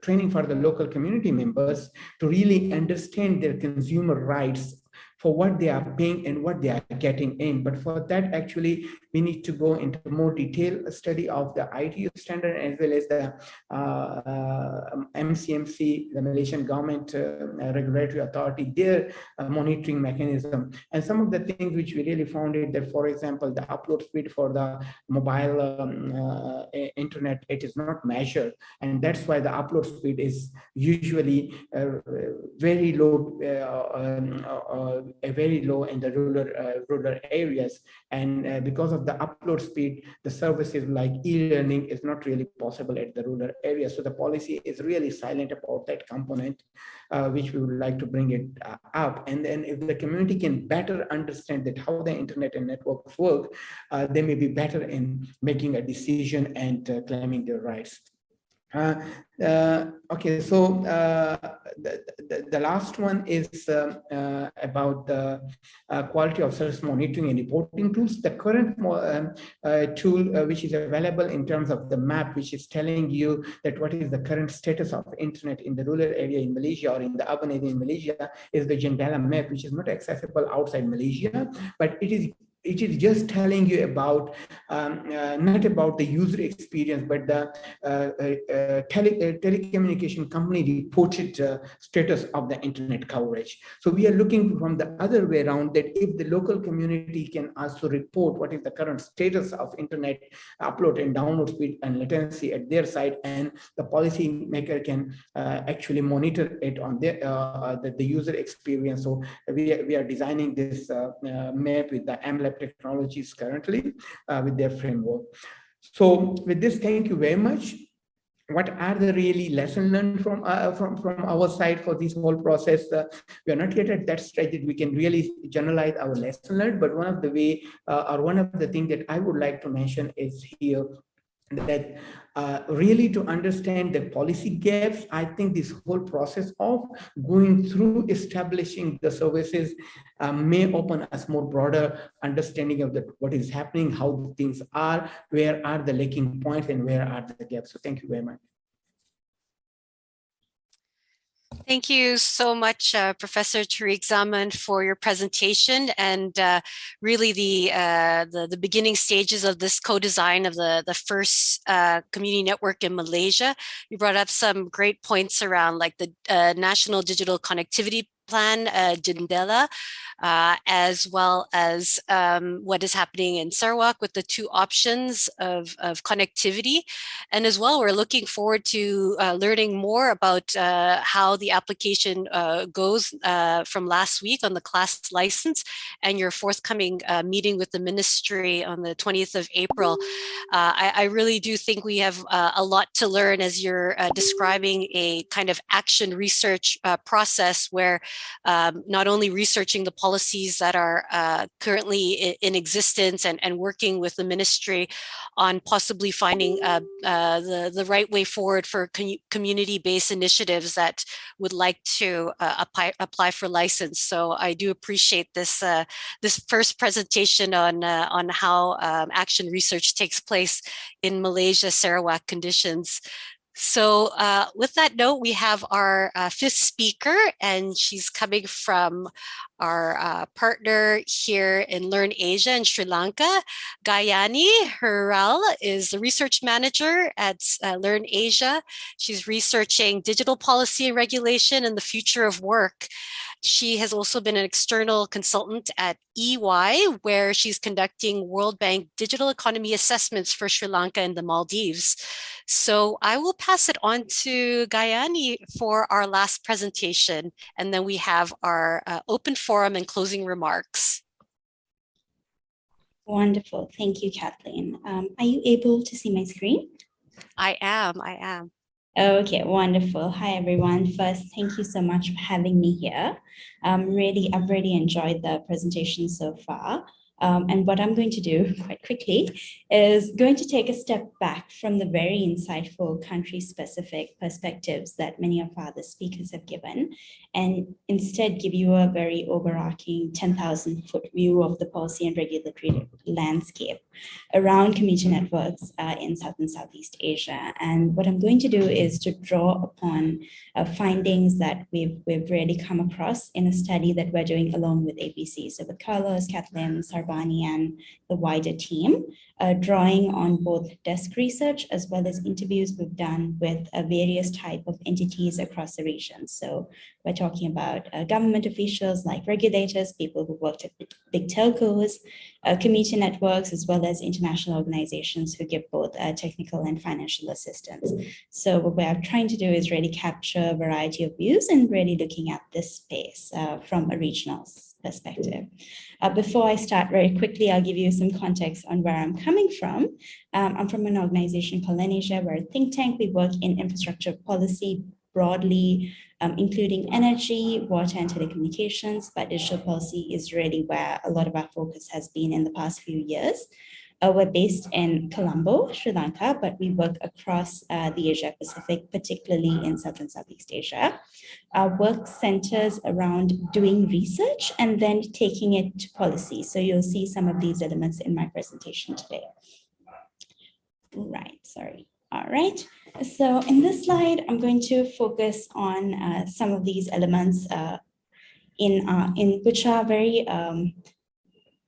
training for the local community members to really understand their consumer rights for what they are paying and what they are getting in. But for that, actually, we need to go into more detailed study of the ITU standard as well as the MCMC, the Malaysian government regulatory authority, their monitoring mechanism. And some of the things which we really found it that, for example, the upload speed for the mobile internet, it is not measured. And that's why the upload speed is usually very low, very low in the rural areas. And because of the upload speed, the services like e-learning is not really possible at the rural areas. So the policy is really silent about that component, which we would like to bring it up. And then if the community can better understand that how the internet and networks work, they may be better in making a decision and claiming their rights. Okay, so the last one is about the quality of service monitoring and reporting tools. The current tool which is available in terms of the map, which is telling you that what is the current status of internet in the rural area in Malaysia or in the urban area in Malaysia, is the Jendela map, which is not accessible outside Malaysia, but it is just telling you about not about the user experience, but the telecommunication company reported status of the internet coverage. So we are looking from the other way around, that if the local community can also report what is the current status of internet upload and download speed and latency at their side, and the policy maker can actually monitor it on their the user experience. So we are designing this map with the MLab technologies currently with their framework. So with this, thank you very much. What are the really lessons learned from our side for this whole process? We are not yet at that stage that we can really generalize our lesson learned, but one of the way or one of the things that I would like to mention is here, that really to understand the policy gaps, I think this whole process of going through establishing the services may open us more broader understanding of what is happening, how things are, where are the lacking points, and where are the gaps. So thank you very much. Thank you so much, Professor Tariq Zaman, for your presentation and really the beginning stages of this co-design of the first community network in Malaysia. You brought up some great points around like the National Digital Connectivity Plan, Jendela, as well as what is happening in Sarawak with the two options of connectivity. And as well, we're looking forward to learning more about how the application goes from last week on the class license and your forthcoming meeting with the ministry on the 20th of April. I really do think we have a lot to learn as you're describing a kind of action research process where not only researching the policies that are currently in existence and working with the ministry on possibly finding the right way forward for community-based initiatives that would like to apply for license. So I do appreciate this this first presentation on how action research takes place in Malaysia Sarawak conditions. So with that note, we have our fifth speaker, and she's coming from our partner here in Learn Asia in Sri Lanka. Gayani Hural is the research manager at Learn Asia. She's researching digital policy and regulation and the future of work. She has also been an external consultant at EY, where she's conducting World Bank digital economy assessments for Sri Lanka and the Maldives. So I will pass it on to Gayani for our last presentation, and then we have our open forum and closing remarks. Wonderful. Thank you, Kathleen. Are you able to see my screen? I am. Okay, wonderful. Hi, everyone. First, thank you so much for having me here. I've really enjoyed the presentation so far. And what I'm going to do quite quickly is going to take a step back from the very insightful country-specific perspectives that many of our other speakers have given, and instead give you a very overarching 10,000-foot view of the policy and regulatory landscape around community networks in South and Southeast Asia. And what I'm going to do is to draw upon findings that we've really come across in a study that we're doing along with APC. So with Carlos, Kathleen, Sarbani, and the wider team, drawing on both desk research as well as interviews we've done with various type of entities across the region. So we're talking about government officials like regulators, people who worked at big telcos, community networks, as well as international organizations who give both technical and financial assistance. So what we're trying to do is really capture a variety of views and really looking at this space from a regional perspective. Before I start, very quickly, I'll give you some context on where I'm coming from. I'm from an organization called Learn Asia. We're a think tank. We work in infrastructure policy broadly, including energy, water, and telecommunications, but digital policy is really where a lot of our focus has been in the past few years. We're based in Colombo, Sri Lanka, but we work across the Asia Pacific, particularly in South and Southeast Asia. Our work centers around doing research and then taking it to policy. So you'll see some of these elements in my presentation today. Right, sorry. All right. So in this slide, I'm going to focus on some of these elements in which are very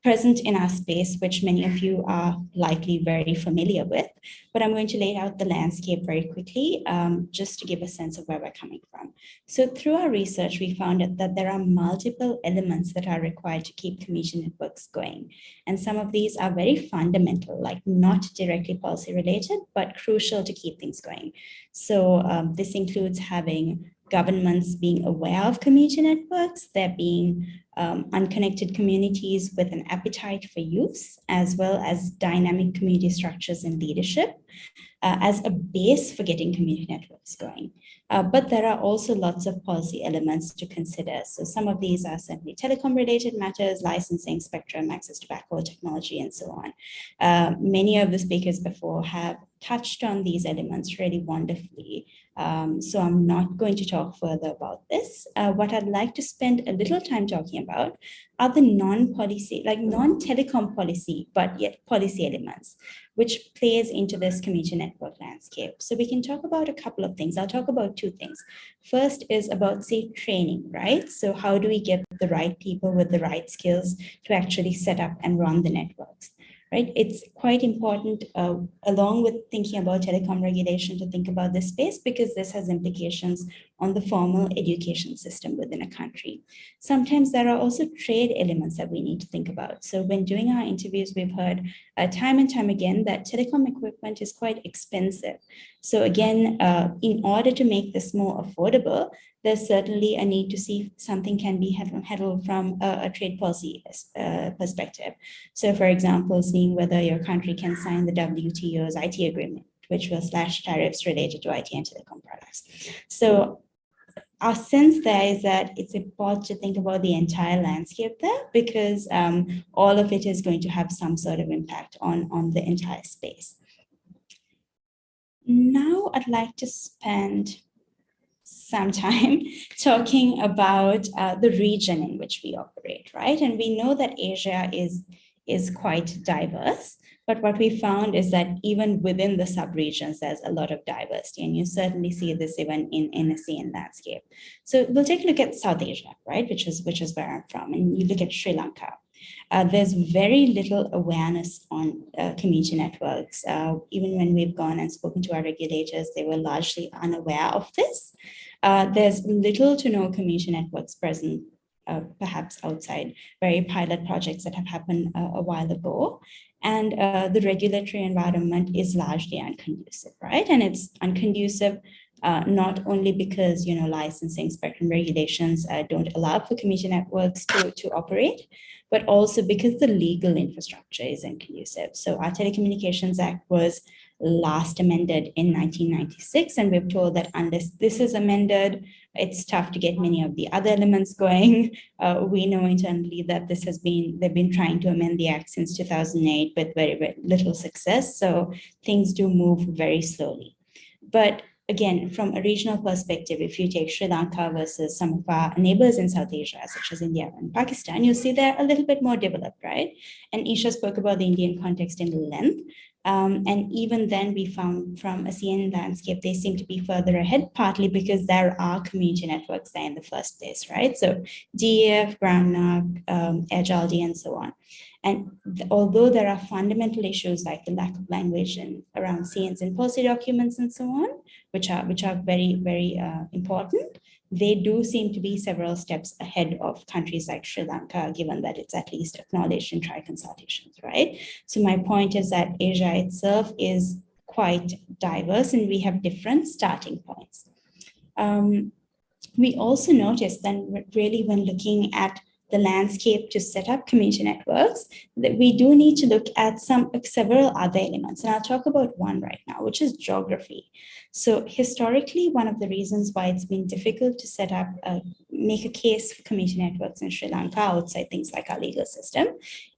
present in our space, which many of you are likely very familiar with, but I'm going to lay out the landscape very quickly, just to give a sense of where we're coming from. So through our research, we found that there are multiple elements that are required to keep community networks going. And some of these are very fundamental, like not directly policy related, but crucial to keep things going. So this includes having governments being aware of community networks, there being unconnected communities with an appetite for use, as well as dynamic community structures and leadership as a base for getting community networks going. But there are also lots of policy elements to consider. So some of these are simply telecom related matters, licensing, spectrum, access to backhaul technology, and so on. Many of the speakers before have touched on these elements really wonderfully. So I'm not going to talk further about this. What I'd like to spend a little time talking about are the non-policy, like non-telecom policy, but yet policy elements, which plays into this community network landscape. landscape. So we can talk about a couple of things. I'll talk about two things. First is about, say, training, right? So how do we get the right people with the right skills to actually set up and run the networks? Right? It's quite important, along with thinking about telecom regulation, to think about this space, because this has implications on the formal education system within a country. Sometimes there are also trade elements that we need to think about. So when doing our interviews, we've heard time and time again that telecom equipment is quite expensive. So again, in order to make this more affordable, there's certainly a need to see if something can be handled from a trade policy perspective. So for example, seeing whether your country can sign the WTO's IT agreement, which will slash tariffs related to IT and telecom products. So our sense there is that it's important to think about the entire landscape there, because all of it is going to have some sort of impact on the entire space. Now I'd like to spend some time talking about the region in which we operate, right? And we know that Asia is quite diverse, but what we found is that even within the sub-regions, there's a lot of diversity, and you certainly see this even in ASEAN landscape. So we'll take a look at South Asia, right, which is where I'm from, and you look at Sri Lanka. There's very little awareness on community networks. Even when we've gone and spoken to our regulators, they were largely unaware of this. There's little to no community networks present, perhaps outside very pilot projects that have happened a while ago. And the regulatory environment is largely unconducive, right? And it's unconducive not only because, you know, licensing spectrum regulations don't allow for community networks to operate, but also because the legal infrastructure is inclusive. So our Telecommunications Act was last amended in 1996, and we've told that unless this is amended, it's tough to get many of the other elements going. We know internally that they've been trying to amend the Act since 2008 with very, very little success. So things do move very slowly. But again, from a regional perspective, if you take Sri Lanka versus some of our neighbors in South Asia, such as India and Pakistan, you'll see they're a little bit more developed, right? And Isha spoke about the Indian context in length. And even then we found from ASEAN landscape, they seem to be further ahead, partly because there are community networks there in the first place, right? So DEF, GroundNuc, Airjaldi, and so on. And although there are fundamental issues like the lack of language and around science and policy documents and so on, which are very, very important, they do seem to be several steps ahead of countries like Sri Lanka, given that it's at least acknowledged in tri-consultations, right? So my point is that Asia itself is quite diverse and we have different starting points. We also noticed that really when looking at the landscape to set up community networks, that we do need to look at several other elements. And I'll talk about one right now, which is geography. So historically, one of the reasons why it's been difficult to set up, make a case for community networks in Sri Lanka outside things like our legal system,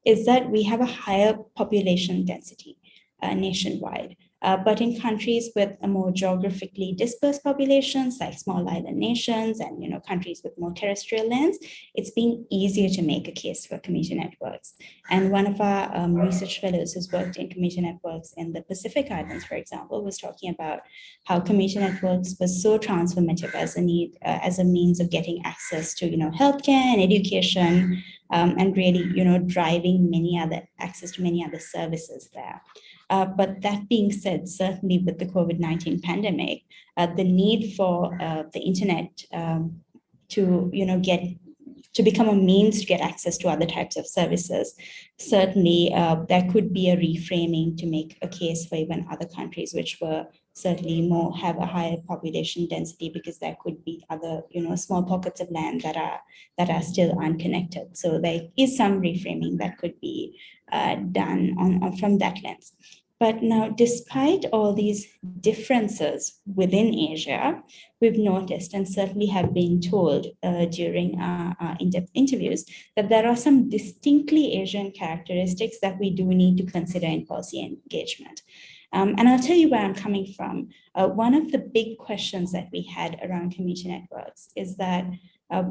is that we have a higher population density nationwide. But in countries with a more geographically dispersed populations, like small island nations and countries with more terrestrial lands, it's been easier to make a case for community networks. And one of our research fellows who's worked in community networks in the Pacific Islands, for example, was talking about how community networks was so transformative as a means of getting access to healthcare and education, and really driving access to many other services there. But that being said, certainly with the COVID-19 pandemic, the need for the internet to become a means to get access to other types of services, certainly there could be a reframing to make a case for even other countries which were certainly have a higher population density, because there could be other small pockets of land that are still unconnected. So there is some reframing that could be done from that lens. But now, despite all these differences within Asia, we've noticed and certainly have been told during our in-depth interviews that there are some distinctly Asian characteristics that we do need to consider in policy engagement. And I'll tell you where I'm coming from. One of the big questions that we had around community networks is that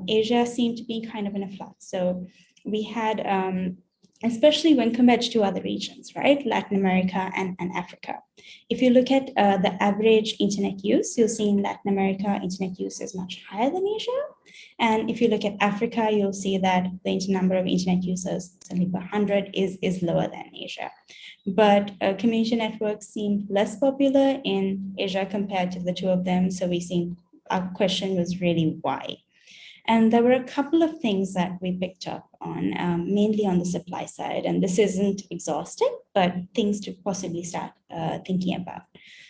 Asia seemed to be kind of in a flux. So we had especially when compared to other regions, right? Latin America and Africa. If you look at the average internet use, you'll see in Latin America, internet use is much higher than Asia. And if you look at Africa, you'll see that the number of internet users, certainly per 100, is lower than Asia. But community networks seem less popular in Asia compared to the two of them. So our question was really why? And there were a couple of things that we picked up on, mainly on the supply side. And this isn't exhaustive, but things to possibly start thinking about.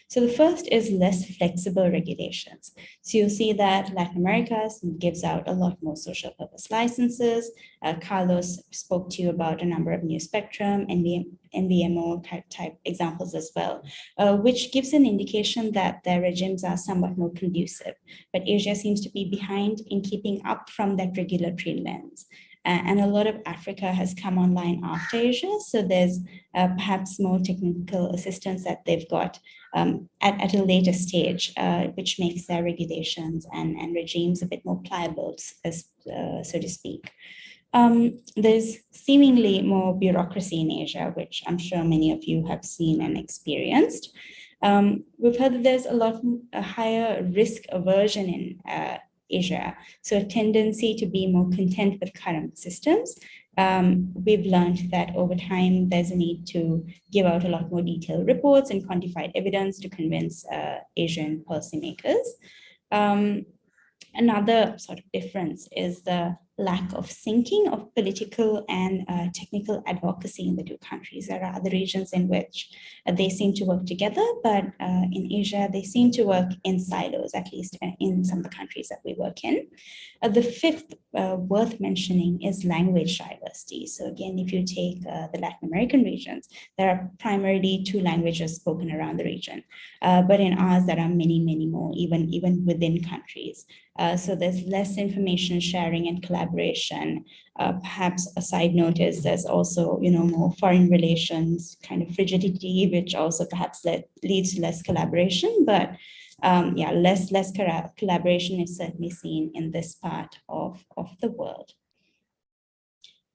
So the first is less flexible regulations. So you'll see that Latin America gives out a lot more social purpose licenses. Carlos spoke to you about a number of new spectrum, NVMO type examples as well, which gives an indication that their regimes are somewhat more conducive. But Asia seems to be behind in keeping up from that regulatory lens. And a lot of Africa has come online after Asia. So there's perhaps more technical assistance that they've got at a later stage, which makes their regulations and regimes a bit more pliable, so to speak. There's seemingly more bureaucracy in Asia, which I'm sure many of you have seen and experienced. We've heard that there's a higher risk aversion in Asia, so a tendency to be more content with current systems. We've learned that over time, there's a need to give out a lot more detailed reports and quantified evidence to convince Asian policymakers. Another sort of difference is the lack of syncing of political and technical advocacy in the two countries. There are other regions in which they seem to work together, but in Asia, they seem to work in silos, at least in some of the countries that we work in. The fifth worth mentioning is language diversity. So again, if you take the Latin American regions, there are primarily 2 languages spoken around the region. But in ours, there are many, many more, even within countries. So there's less information sharing and collaboration. Perhaps a side note is there's also, more foreign relations kind of frigidity, which also perhaps leads to less collaboration. But less collaboration is certainly seen in this part of the world.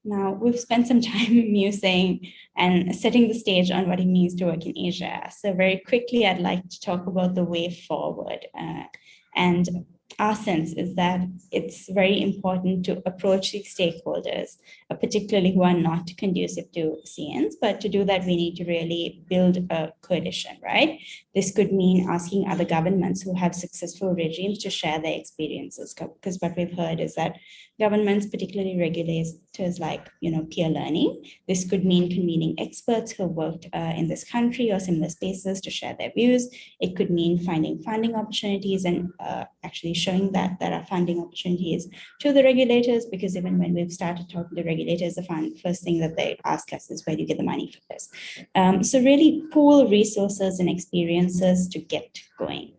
Now, we've spent some time musing and setting the stage on what it means to work in Asia. So very quickly, I'd like to talk about the way forward. And our sense is that it's very important to approach these stakeholders, particularly who are not conducive to CNs, but to do that, we need to really build a coalition, right? This could mean asking other governments who have successful regimes to share their experiences, because what we've heard is that governments, particularly regulators like, peer learning, this could mean convening experts who have worked in this country or similar spaces to share their views. It could mean finding funding opportunities and actually showing that there are funding opportunities to the regulators, because even when we've started talking to regulators, the first thing that they ask us is, where do you get the money for this? So really pool resources and experiences to get going.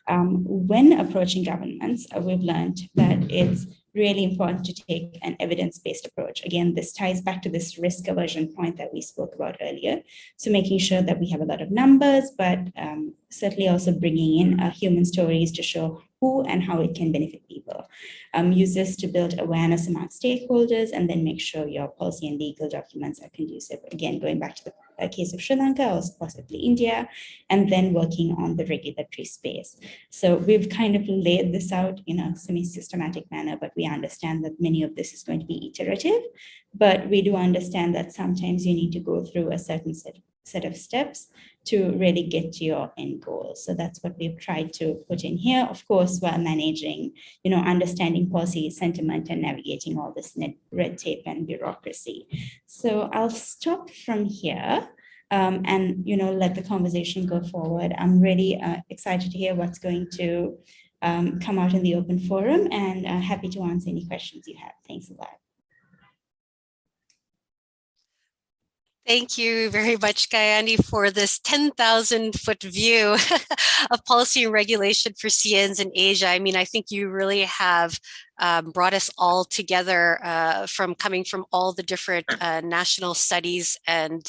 When approaching governments, we've learned that it's really important to take an evidence-based approach. Again, this ties back to this risk aversion point that we spoke about earlier. So making sure that we have a lot of numbers, but certainly also bringing in human stories to show who and how it can benefit people. Use this to build awareness among stakeholders, and then make sure your policy and legal documents are conducive. Again, going back to the case of Sri Lanka or possibly India, and then working on the regulatory space. So we've kind of laid this out in a semi-systematic manner, but we understand that many of this is going to be iterative, but we do understand that sometimes you need to go through a certain set of steps to really get to your end goal. So that's what we've tried to put in here, of course, while managing, understanding policy sentiment and navigating all this red tape and bureaucracy. So I'll stop from here and, let the conversation go forward. I'm really excited to hear what's going to come out in the open forum, and happy to answer any questions you have. Thanks a lot. Thank you very much, Gayani, for this 10,000-foot view of policy and regulation for CNs in Asia. I mean, I think you really have brought us all together coming from all the different national studies and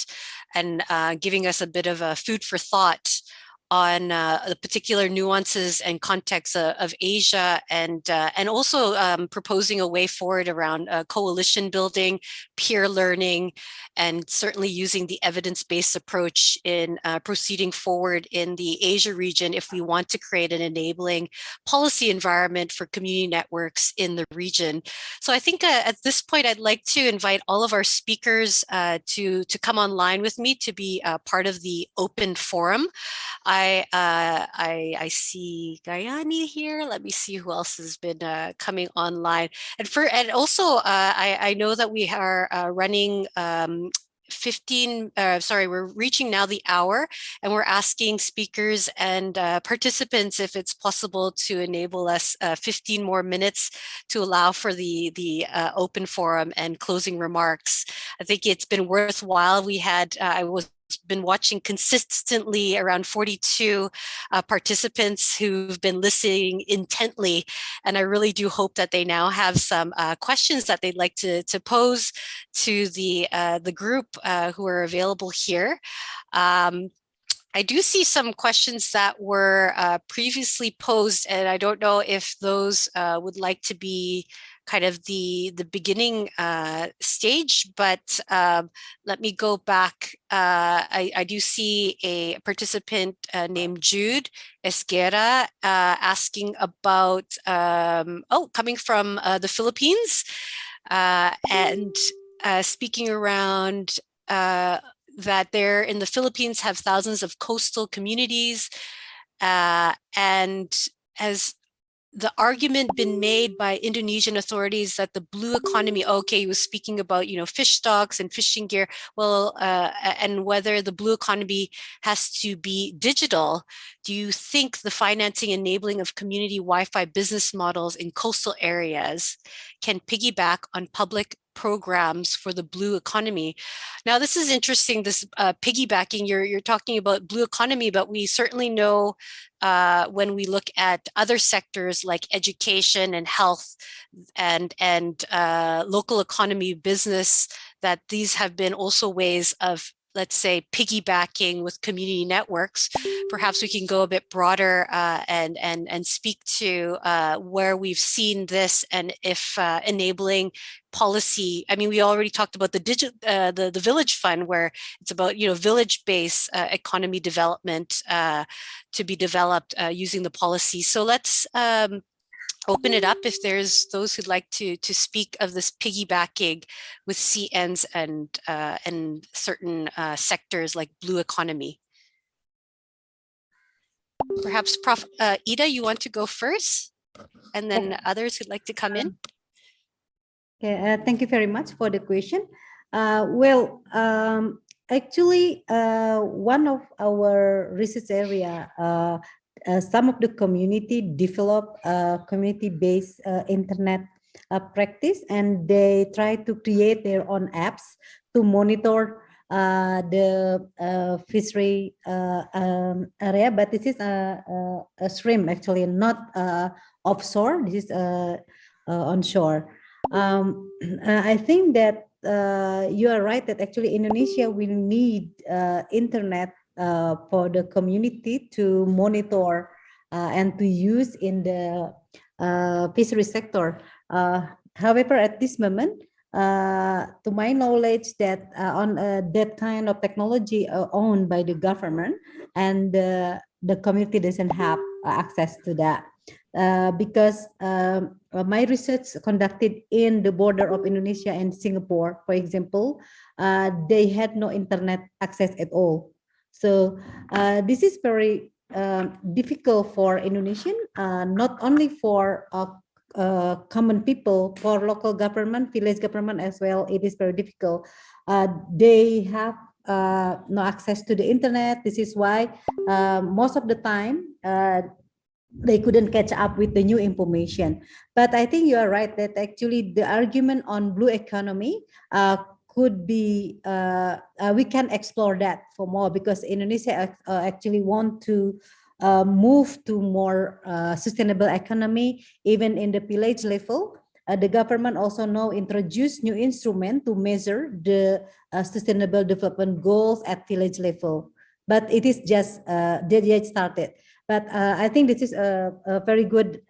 giving us a bit of a food for thought the particular nuances and context of Asia, and also proposing a way forward around coalition building, peer learning, and certainly using the evidence-based approach in proceeding forward in the Asia region if we want to create an enabling policy environment for community networks in the region. So I think at this point, I'd like to invite all of our speakers to come online with me to be part of the open forum. I see Gayani here. Let me see who else has been coming online. And also I know that we are running 15, we're reaching now the hour, and we're asking speakers and participants if it's possible to enable us 15 more minutes to allow for the open forum and closing remarks. I think it's been worthwhile. We had, been watching consistently around 42 participants who've been listening intently, and I really do hope that they now have some questions that they'd like to pose to the group who are available here. I do see some questions that were previously posed, and I don't know if those would like to be kind of the beginning stage, but let me go back. I do see a participant named Jude Esguerra asking about, coming from the Philippines, and speaking around that there in the Philippines have thousands of coastal communities, and has the argument been made by Indonesian authorities that the blue economy, okay, he was speaking about, fish stocks and fishing gear, well, and whether the blue economy has to be digital. Do you think the financing enabling of community Wi-Fi business models in coastal areas can piggyback on public programs for the blue economy? Now, this is interesting, this piggybacking, you're talking about blue economy, but we certainly know when we look at other sectors like education and health and local economy business, that these have been also ways of, let's say, piggybacking with community networks. Perhaps we can go a bit broader and speak to where we've seen this, and if enabling policy. I mean, we already talked about the Village Fund, where it's about village-based economy development to be developed using the policy. So let's open it up if there's those who'd like to speak of this piggybacking with CNs and certain sectors like blue economy. Perhaps Prof. Ida, you want to go first, and then others who'd like to come in. Okay, thank you very much for the question. Actually, one of our research area, some of the community develop community-based internet practice, and they try to create their own apps to monitor the fishery area. But this is a shrimp, actually, not offshore. This is onshore. I think that you are right that actually Indonesia will need internet for the community to monitor and to use in the fishery sector. However, at this moment, to my knowledge, that on that kind of technology owned by the government, and the community doesn't have access to that. Because my research conducted in the border of Indonesia and Singapore, for example, they had no internet access at all. So this is very difficult for Indonesian, not only for common people, for local government, village government as well. It is very difficult. They have no access to the internet. This is why most of the time they couldn't catch up with the new information. But I think you are right that actually the argument on blue economy could be, we can explore that for more, because Indonesia actually want to move to more sustainable economy, even in the village level. The government also now introduced new instrument to measure the sustainable development goals at village level. but it is just started. But I think this is a very good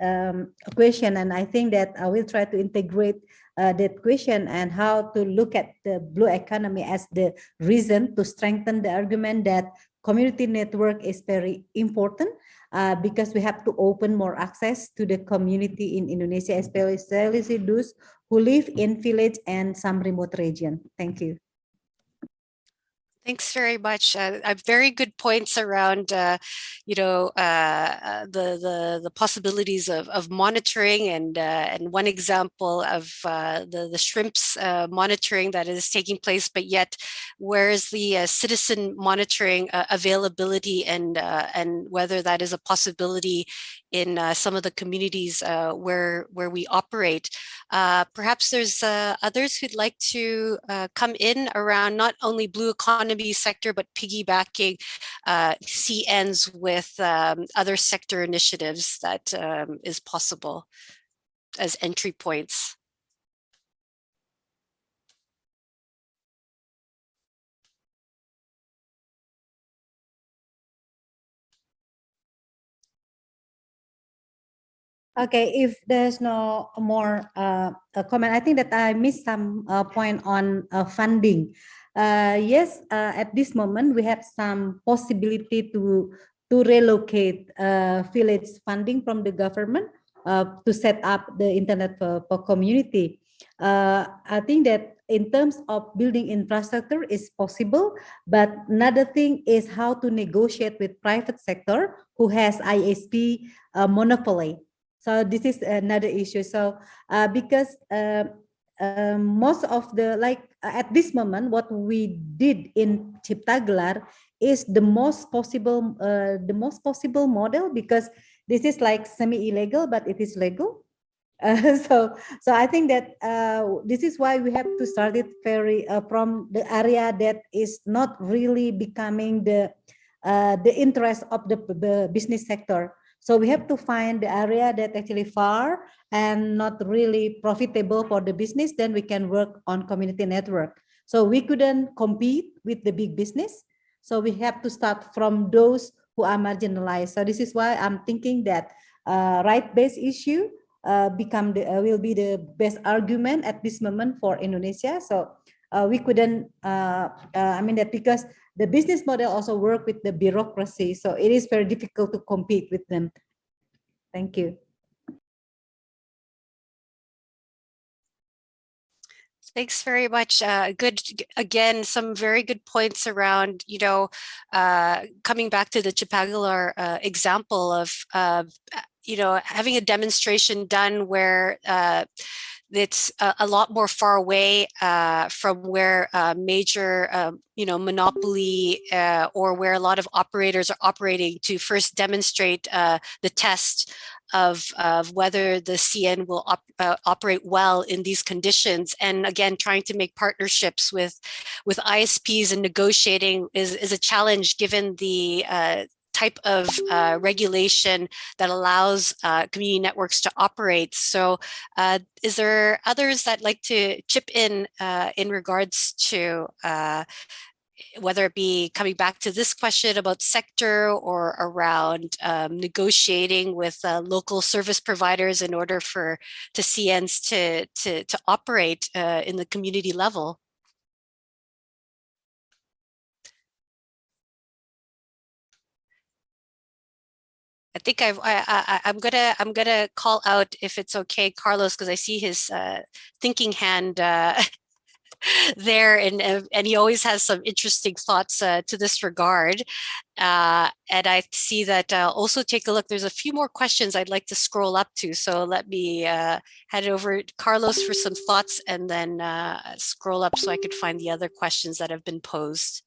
question, and I think that I will try to integrate that question and how to look at the blue economy as the reason to strengthen the argument that community network is very important, because we have to open more access to the community in Indonesia, especially those who live in village and some remote region. Thank you. Thanks very much. Very good points around, the possibilities of monitoring, and one example of the shrimps monitoring that is taking place, but yet where is the citizen monitoring availability, and whether that is a possibility in some of the communities where we operate. Perhaps there's others who'd like to come in around not only blue economy sector, but piggybacking CNs with other sector initiatives that is possible as entry points. Okay, if there's no more comment, I think that I missed some point on funding. Yes, at this moment we have some possibility to relocate village funding from the government to set up the internet for community. I think that in terms of building infrastructure is possible, but another thing is how to negotiate with private sector who has ISP monopoly. So this is another issue. So because most of the, at this moment, what we did in Ciptagelar is the most possible model, because this is like semi-illegal, but it is legal. So I think that this is why we have to start it very from the area that is not really becoming the interest of the business sector. So we have to find the area that actually far and not really profitable for the business. Then we can work on community network. So we couldn't compete with the big business. So we have to start from those who are marginalized. So this is why I'm thinking that right-based issue will be the best argument at this moment for Indonesia. So we couldn't, I mean that because the business model also work with the bureaucracy, so it is very difficult to compete with them. Thank you. Thanks very much. Good, again, some very good points around, coming back to the Ciptagelar example of, having a demonstration done where it's a lot more far away from where major, monopoly or where a lot of operators are operating, to first demonstrate the test of whether the CN will operate well in these conditions. And again, trying to make partnerships with ISPs and negotiating is a challenge, given the type of regulation that allows community networks to operate. So is there others that like to chip in regards to whether it be coming back to this question about sector or around negotiating with local service providers in order to CNs to operate in the community level? I think I'm gonna call out, if it's okay, Carlos, because I see his thinking hand there, and he always has some interesting thoughts to this regard. And I see that also take a look. There's a few more questions I'd like to scroll up to, so let me head over to Carlos for some thoughts, and then scroll up so I could find the other questions that have been posed.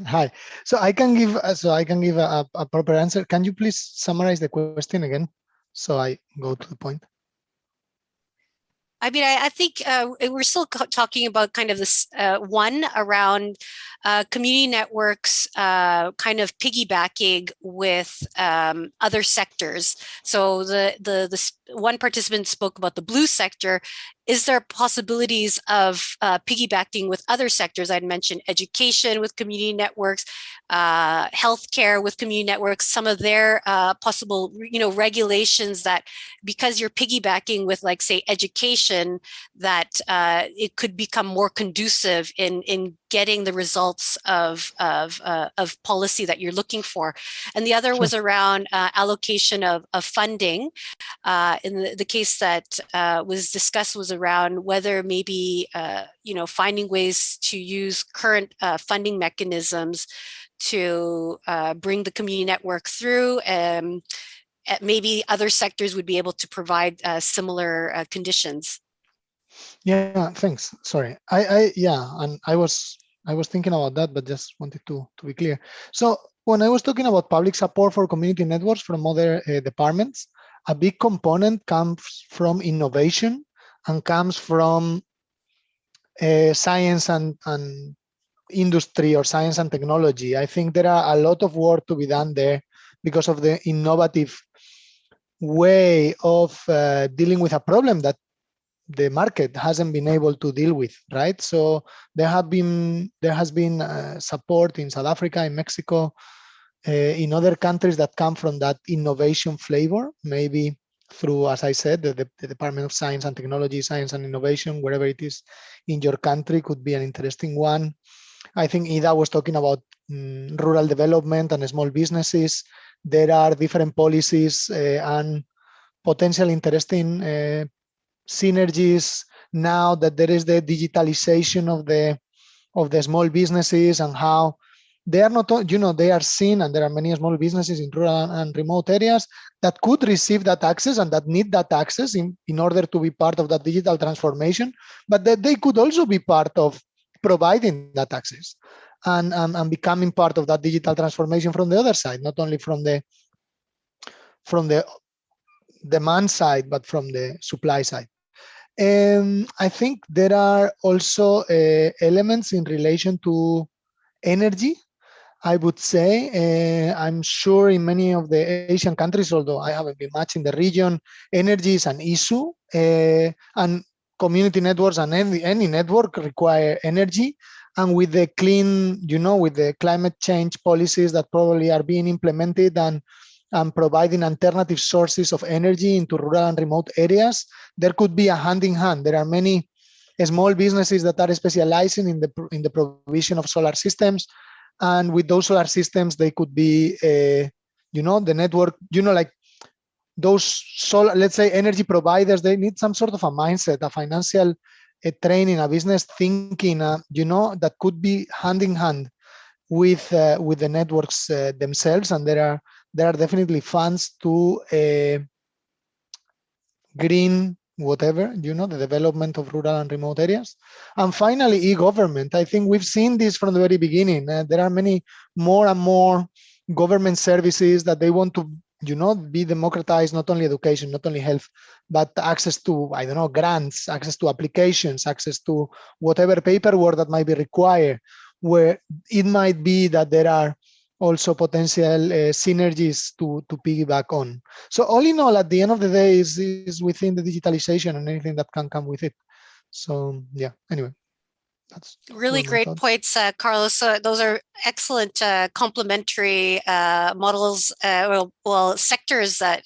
Hi. So I can give a proper answer. Can you please summarize the question again, so I go to the point? I mean, I think we're still talking about kind of this one around community networks kind of piggybacking with other sectors. So the one participant spoke about the blue sector. Is there possibilities of piggybacking with other sectors? I'd mentioned education with community networks, healthcare with community networks, some of their possible, regulations that, because you're piggybacking with, like, say, education, that it could become more conducive in getting the results of policy that you're looking for. And the other was around allocation of funding. In the case that was discussed was around whether maybe, finding ways to use current funding mechanisms to bring the community network through. Maybe other sectors would be able to provide similar conditions. Yeah, thanks. Sorry. And I was thinking about that, but just wanted to be clear. So when I was talking about public support for community networks from other departments, a big component comes from innovation and comes from science and industry, or science and technology. I think there are a lot of work to be done there because of the innovative way of dealing with a problem that the market hasn't been able to deal with, right? So there has been support in South Africa, in Mexico, in other countries that come from that innovation flavor, maybe through, as I said, the Department of Science and Technology, Science and Innovation, wherever it is in your country, could be an interesting one. I think Ida was talking about rural development and small businesses. There are different policies and potential interesting synergies now that there is the digitalization of the small businesses, and how they are not, they are seen, and there are many small businesses in rural and remote areas that could receive that access and that need that access in order to be part of that digital transformation, but that they could also be part of providing that access and becoming part of that digital transformation from the other side, not only from the demand side, but from the supply side. I think there are also elements in relation to energy. I would say, I'm sure in many of the Asian countries, although I haven't been much in the region, energy is an issue, and community networks and any network require energy. And with the clean, with the climate change policies that probably are being implemented and providing alternative sources of energy into rural and remote areas, there could be a hand in hand. There are many small businesses that are specializing in the provision of solar systems, and with those solar systems, they could be, the network, like those solar, let's say, energy providers, they need some sort of a mindset, a financial training, a business thinking, that could be hand in hand with the networks themselves. And there are definitely funds to green whatever, the development of rural and remote areas. And finally, e-government. I think we've seen this from the very beginning. There are many more and more government services that they want to, be democratized, not only education, not only health, but access to, grants, access to applications, access to whatever paperwork that might be required, where it might be that there are also potential synergies to piggyback on. So all in all, at the end of the day, is within the digitalization and anything that can come with it. So yeah, anyway. That's really great points, Carlos. So those are excellent complementary models, sectors that,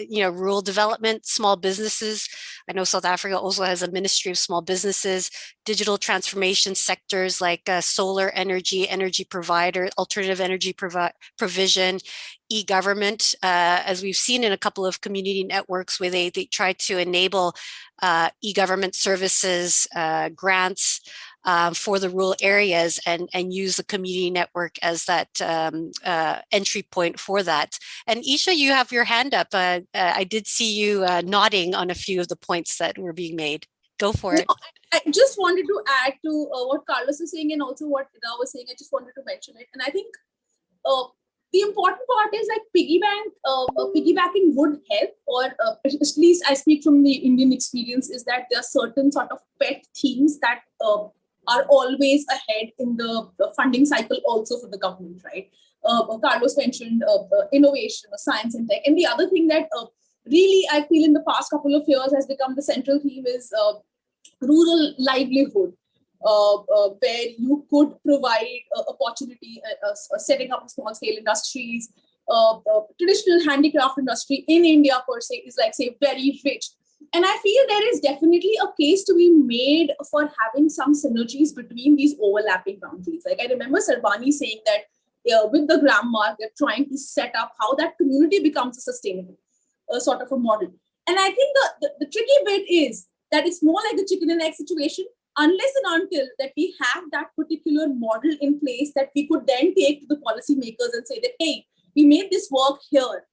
rural development, small businesses. I know South Africa also has a Ministry of Small Businesses, digital transformation sectors like solar energy, energy provider, alternative energy provision, e-government, as we've seen in a couple of community networks where they try to enable e-government services, grants, for the rural areas, and use the community network as that entry point for that. And Isha, you have your hand up. I did see you nodding on a few of the points that were being made. Go for it. I just wanted to add to what Carlos is saying and also what Ida was saying. I just wanted to mention it. And I think the important part is like piggybacking would help, or at least I speak from the Indian experience, is that there are certain sort of pet themes that are always ahead in the funding cycle also for the government, right? Carlos mentioned innovation, science and tech. And the other thing that really I feel in the past couple of years has become the central theme is rural livelihood, where you could provide opportunity, setting up small scale industries. Traditional handicraft industry in India per se is like, say, very rich. And I feel there is definitely a case to be made for having some synergies between these overlapping boundaries. Like I remember Sarbani saying that with the Grammark, they're trying to set up how that community becomes a sustainable sort of a model. And I think the tricky bit is that it's more like the chicken and egg situation, unless and until that we have that particular model in place that we could then take to the policymakers and say that, hey, we made this work here.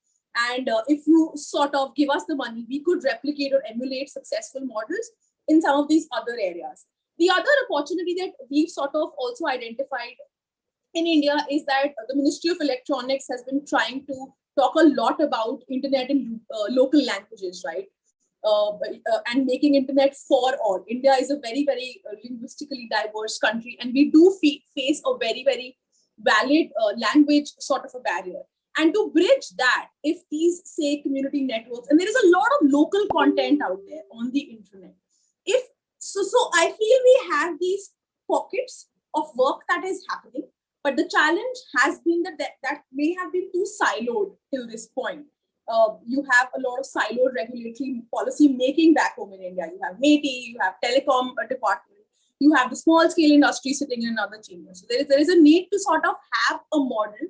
And if you sort of give us the money, we could replicate or emulate successful models in some of these other areas. The other opportunity that we've sort of also identified in India is that the Ministry of Electronics has been trying to talk a lot about internet in local languages, right? And making internet for all. India is a very, very linguistically diverse country, and we do face a very, very valid language sort of a barrier. And to bridge that, if these, say, community networks, and there is a lot of local content out there on the internet, if so I feel we have these pockets of work that is happening, but the challenge has been that may have been too siloed till this point. You have a lot of siloed regulatory policy making back home in India. You have METI, you have telecom department, you have the small scale industry sitting in another chamber. So there is a need to sort of have a model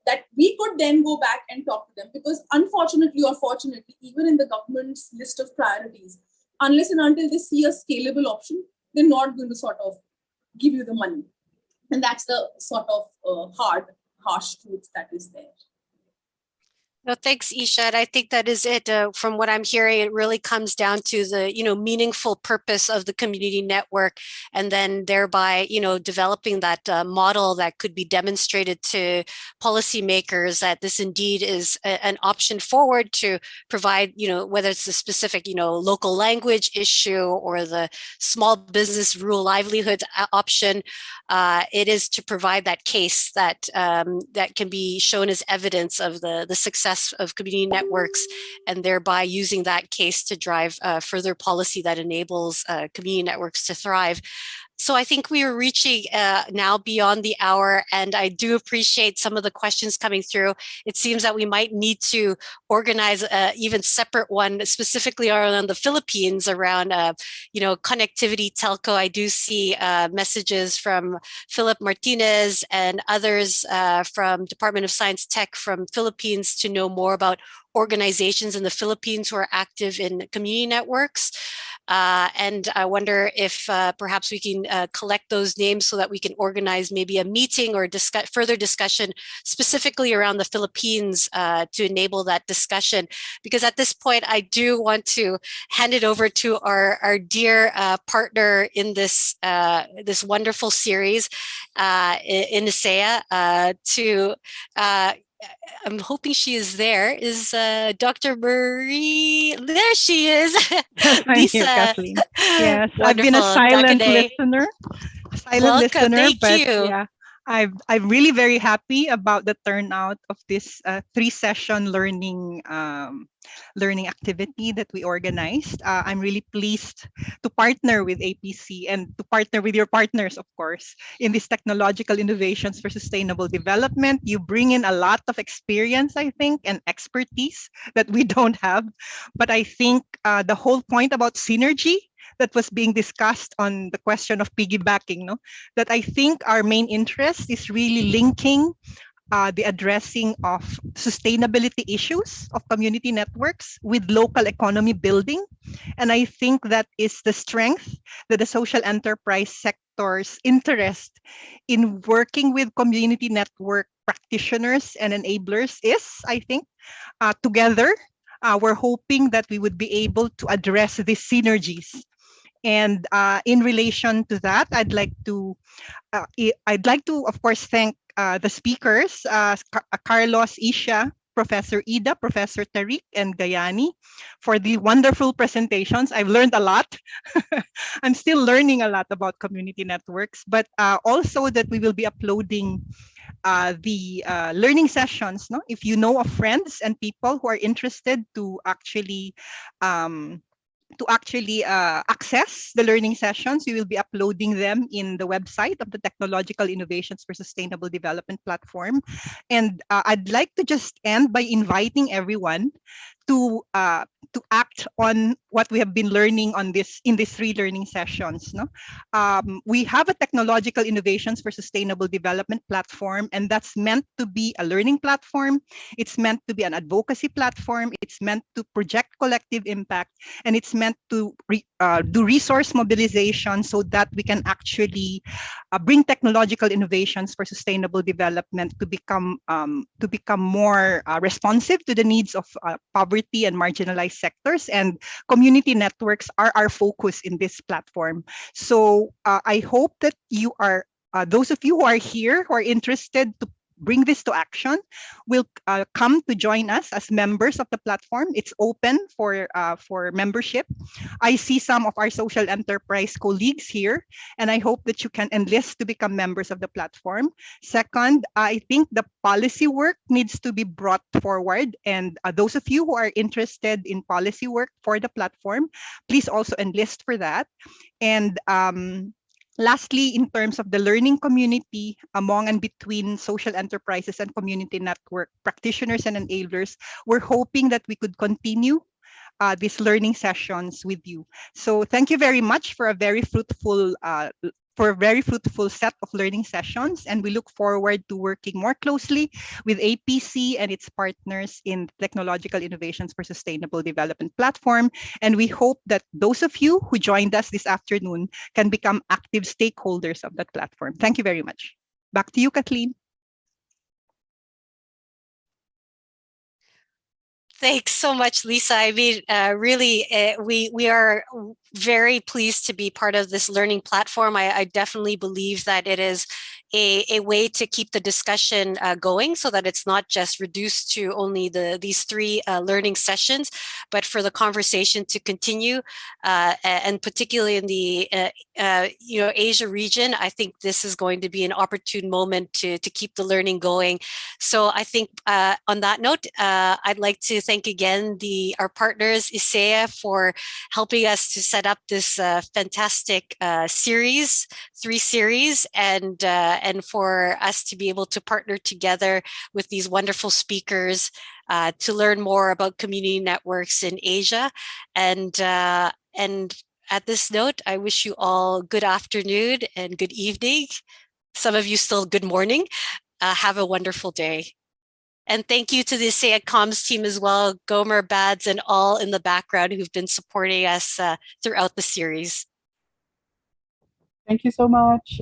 that we could then go back and talk to them, because unfortunately or fortunately, even in the government's list of priorities, unless and until they see a scalable option, they're not going to sort of give you the money. And that's the sort of harsh truth that is there. No, thanks, Isha. And I think that is it. From what I'm hearing, it really comes down to the, meaningful purpose of the community network, and then thereby, developing that model that could be demonstrated to policymakers that this indeed is an option forward to provide, whether it's the specific, local language issue or the small business rural livelihood option. It is to provide that case that that can be shown as evidence of the success of community networks, and thereby using that case to drive further policy that enables community networks to thrive. So I think we are reaching now beyond the hour, and I do appreciate some of the questions coming through. It seems that we might need to organize an even separate one specifically around the Philippines, around connectivity, telco. I do see messages from Philip Martinez and others from Department of Science Tech from Philippines to know more about organizations in the Philippines who are active in community networks. And I wonder if perhaps we can collect those names so that we can organize maybe a meeting or further discussion specifically around the Philippines to enable that discussion. Because at this point, I do want to hand it over to our dear partner in this this wonderful series in ISEA to I'm hoping she is there. Is Dr. Marie? There she is. I'm here, Kathleen. Yes, I've been a Wonderful. silent Dr. listener. Welcome. Thank But you. yeah, I'm really very happy about the turnout of this 3-session learning activity that we organized. I'm really pleased to partner with APC and to partner with your partners, of course, in these technological innovations for sustainable development. You bring in a lot of experience, I think, and expertise that we don't have. But I think the whole point about synergy that was being discussed on the question of piggybacking, that I think our main interest is really linking the addressing of sustainability issues of community networks with local economy building. And I think that is the strength that the social enterprise sector's interest in working with community network practitioners and enablers is, I think, together, we're hoping that we would be able to address these synergies. And in relation to that, I'd like to, of course, thank the speakers, Carlos, Isha, Professor Ida, Professor Tariq, and Gayani for the wonderful presentations. I've learned a lot. I'm still learning a lot about community networks, but also that we will be uploading the learning sessions. No, if you know of friends and people who are interested to actually access the learning sessions, we will be uploading them in the website of the Technological Innovations for Sustainable Development platform. And I'd like to just end by inviting everyone to act on what we have been learning on this in these 3 learning sessions. No, we have a Technological Innovations for Sustainable Development platform, and that's meant to be a learning platform. It's meant to be an advocacy platform. It's meant to project collective impact, and it's meant to do resource mobilization so that we can actually bring technological innovations for sustainable development to become more responsive to the needs of poverty and marginalized sectors. And community networks are our focus in this platform. So I hope that you are, those of you who are here who are interested to bring this to action will come to join us as members of the platform. It's open for membership. I see some of our social enterprise colleagues here, and I hope that you can enlist to become members of the platform. Second, I think the policy work needs to be brought forward, and those of you who are interested in policy work for the platform, please also enlist for that. And lastly, in terms of the learning community among and between social enterprises and community network practitioners and enablers, we're hoping that we could continue these learning sessions with you. So thank you very much for a very fruitful set of learning sessions, and we look forward to working more closely with APC and its partners in Technological Innovations for Sustainable Development platform. And we hope that those of you who joined us this afternoon can become active stakeholders of that platform. Thank you very much. Back to you, Kathleen. Thanks so much, Lisa. I mean, really, we are very pleased to be part of this learning platform. I definitely believe that it is a way to keep the discussion going, so that it's not just reduced to only these 3 learning sessions, but for the conversation to continue, and particularly in the Asia region. I think this is going to be an opportune moment to keep the learning going. So I think on that note, I'd like to thank again our partners ISEA for helping us to set up this fantastic series, 3 series, and for us to be able to partner together with these wonderful speakers to learn more about community networks in Asia. And at this note, I wish you all good afternoon and good evening. Some of you still good morning. Have a wonderful day. And thank you to the ISEA Comms team as well, Gomer, Bads, and all in the background who've been supporting us throughout the series. Thank you so much.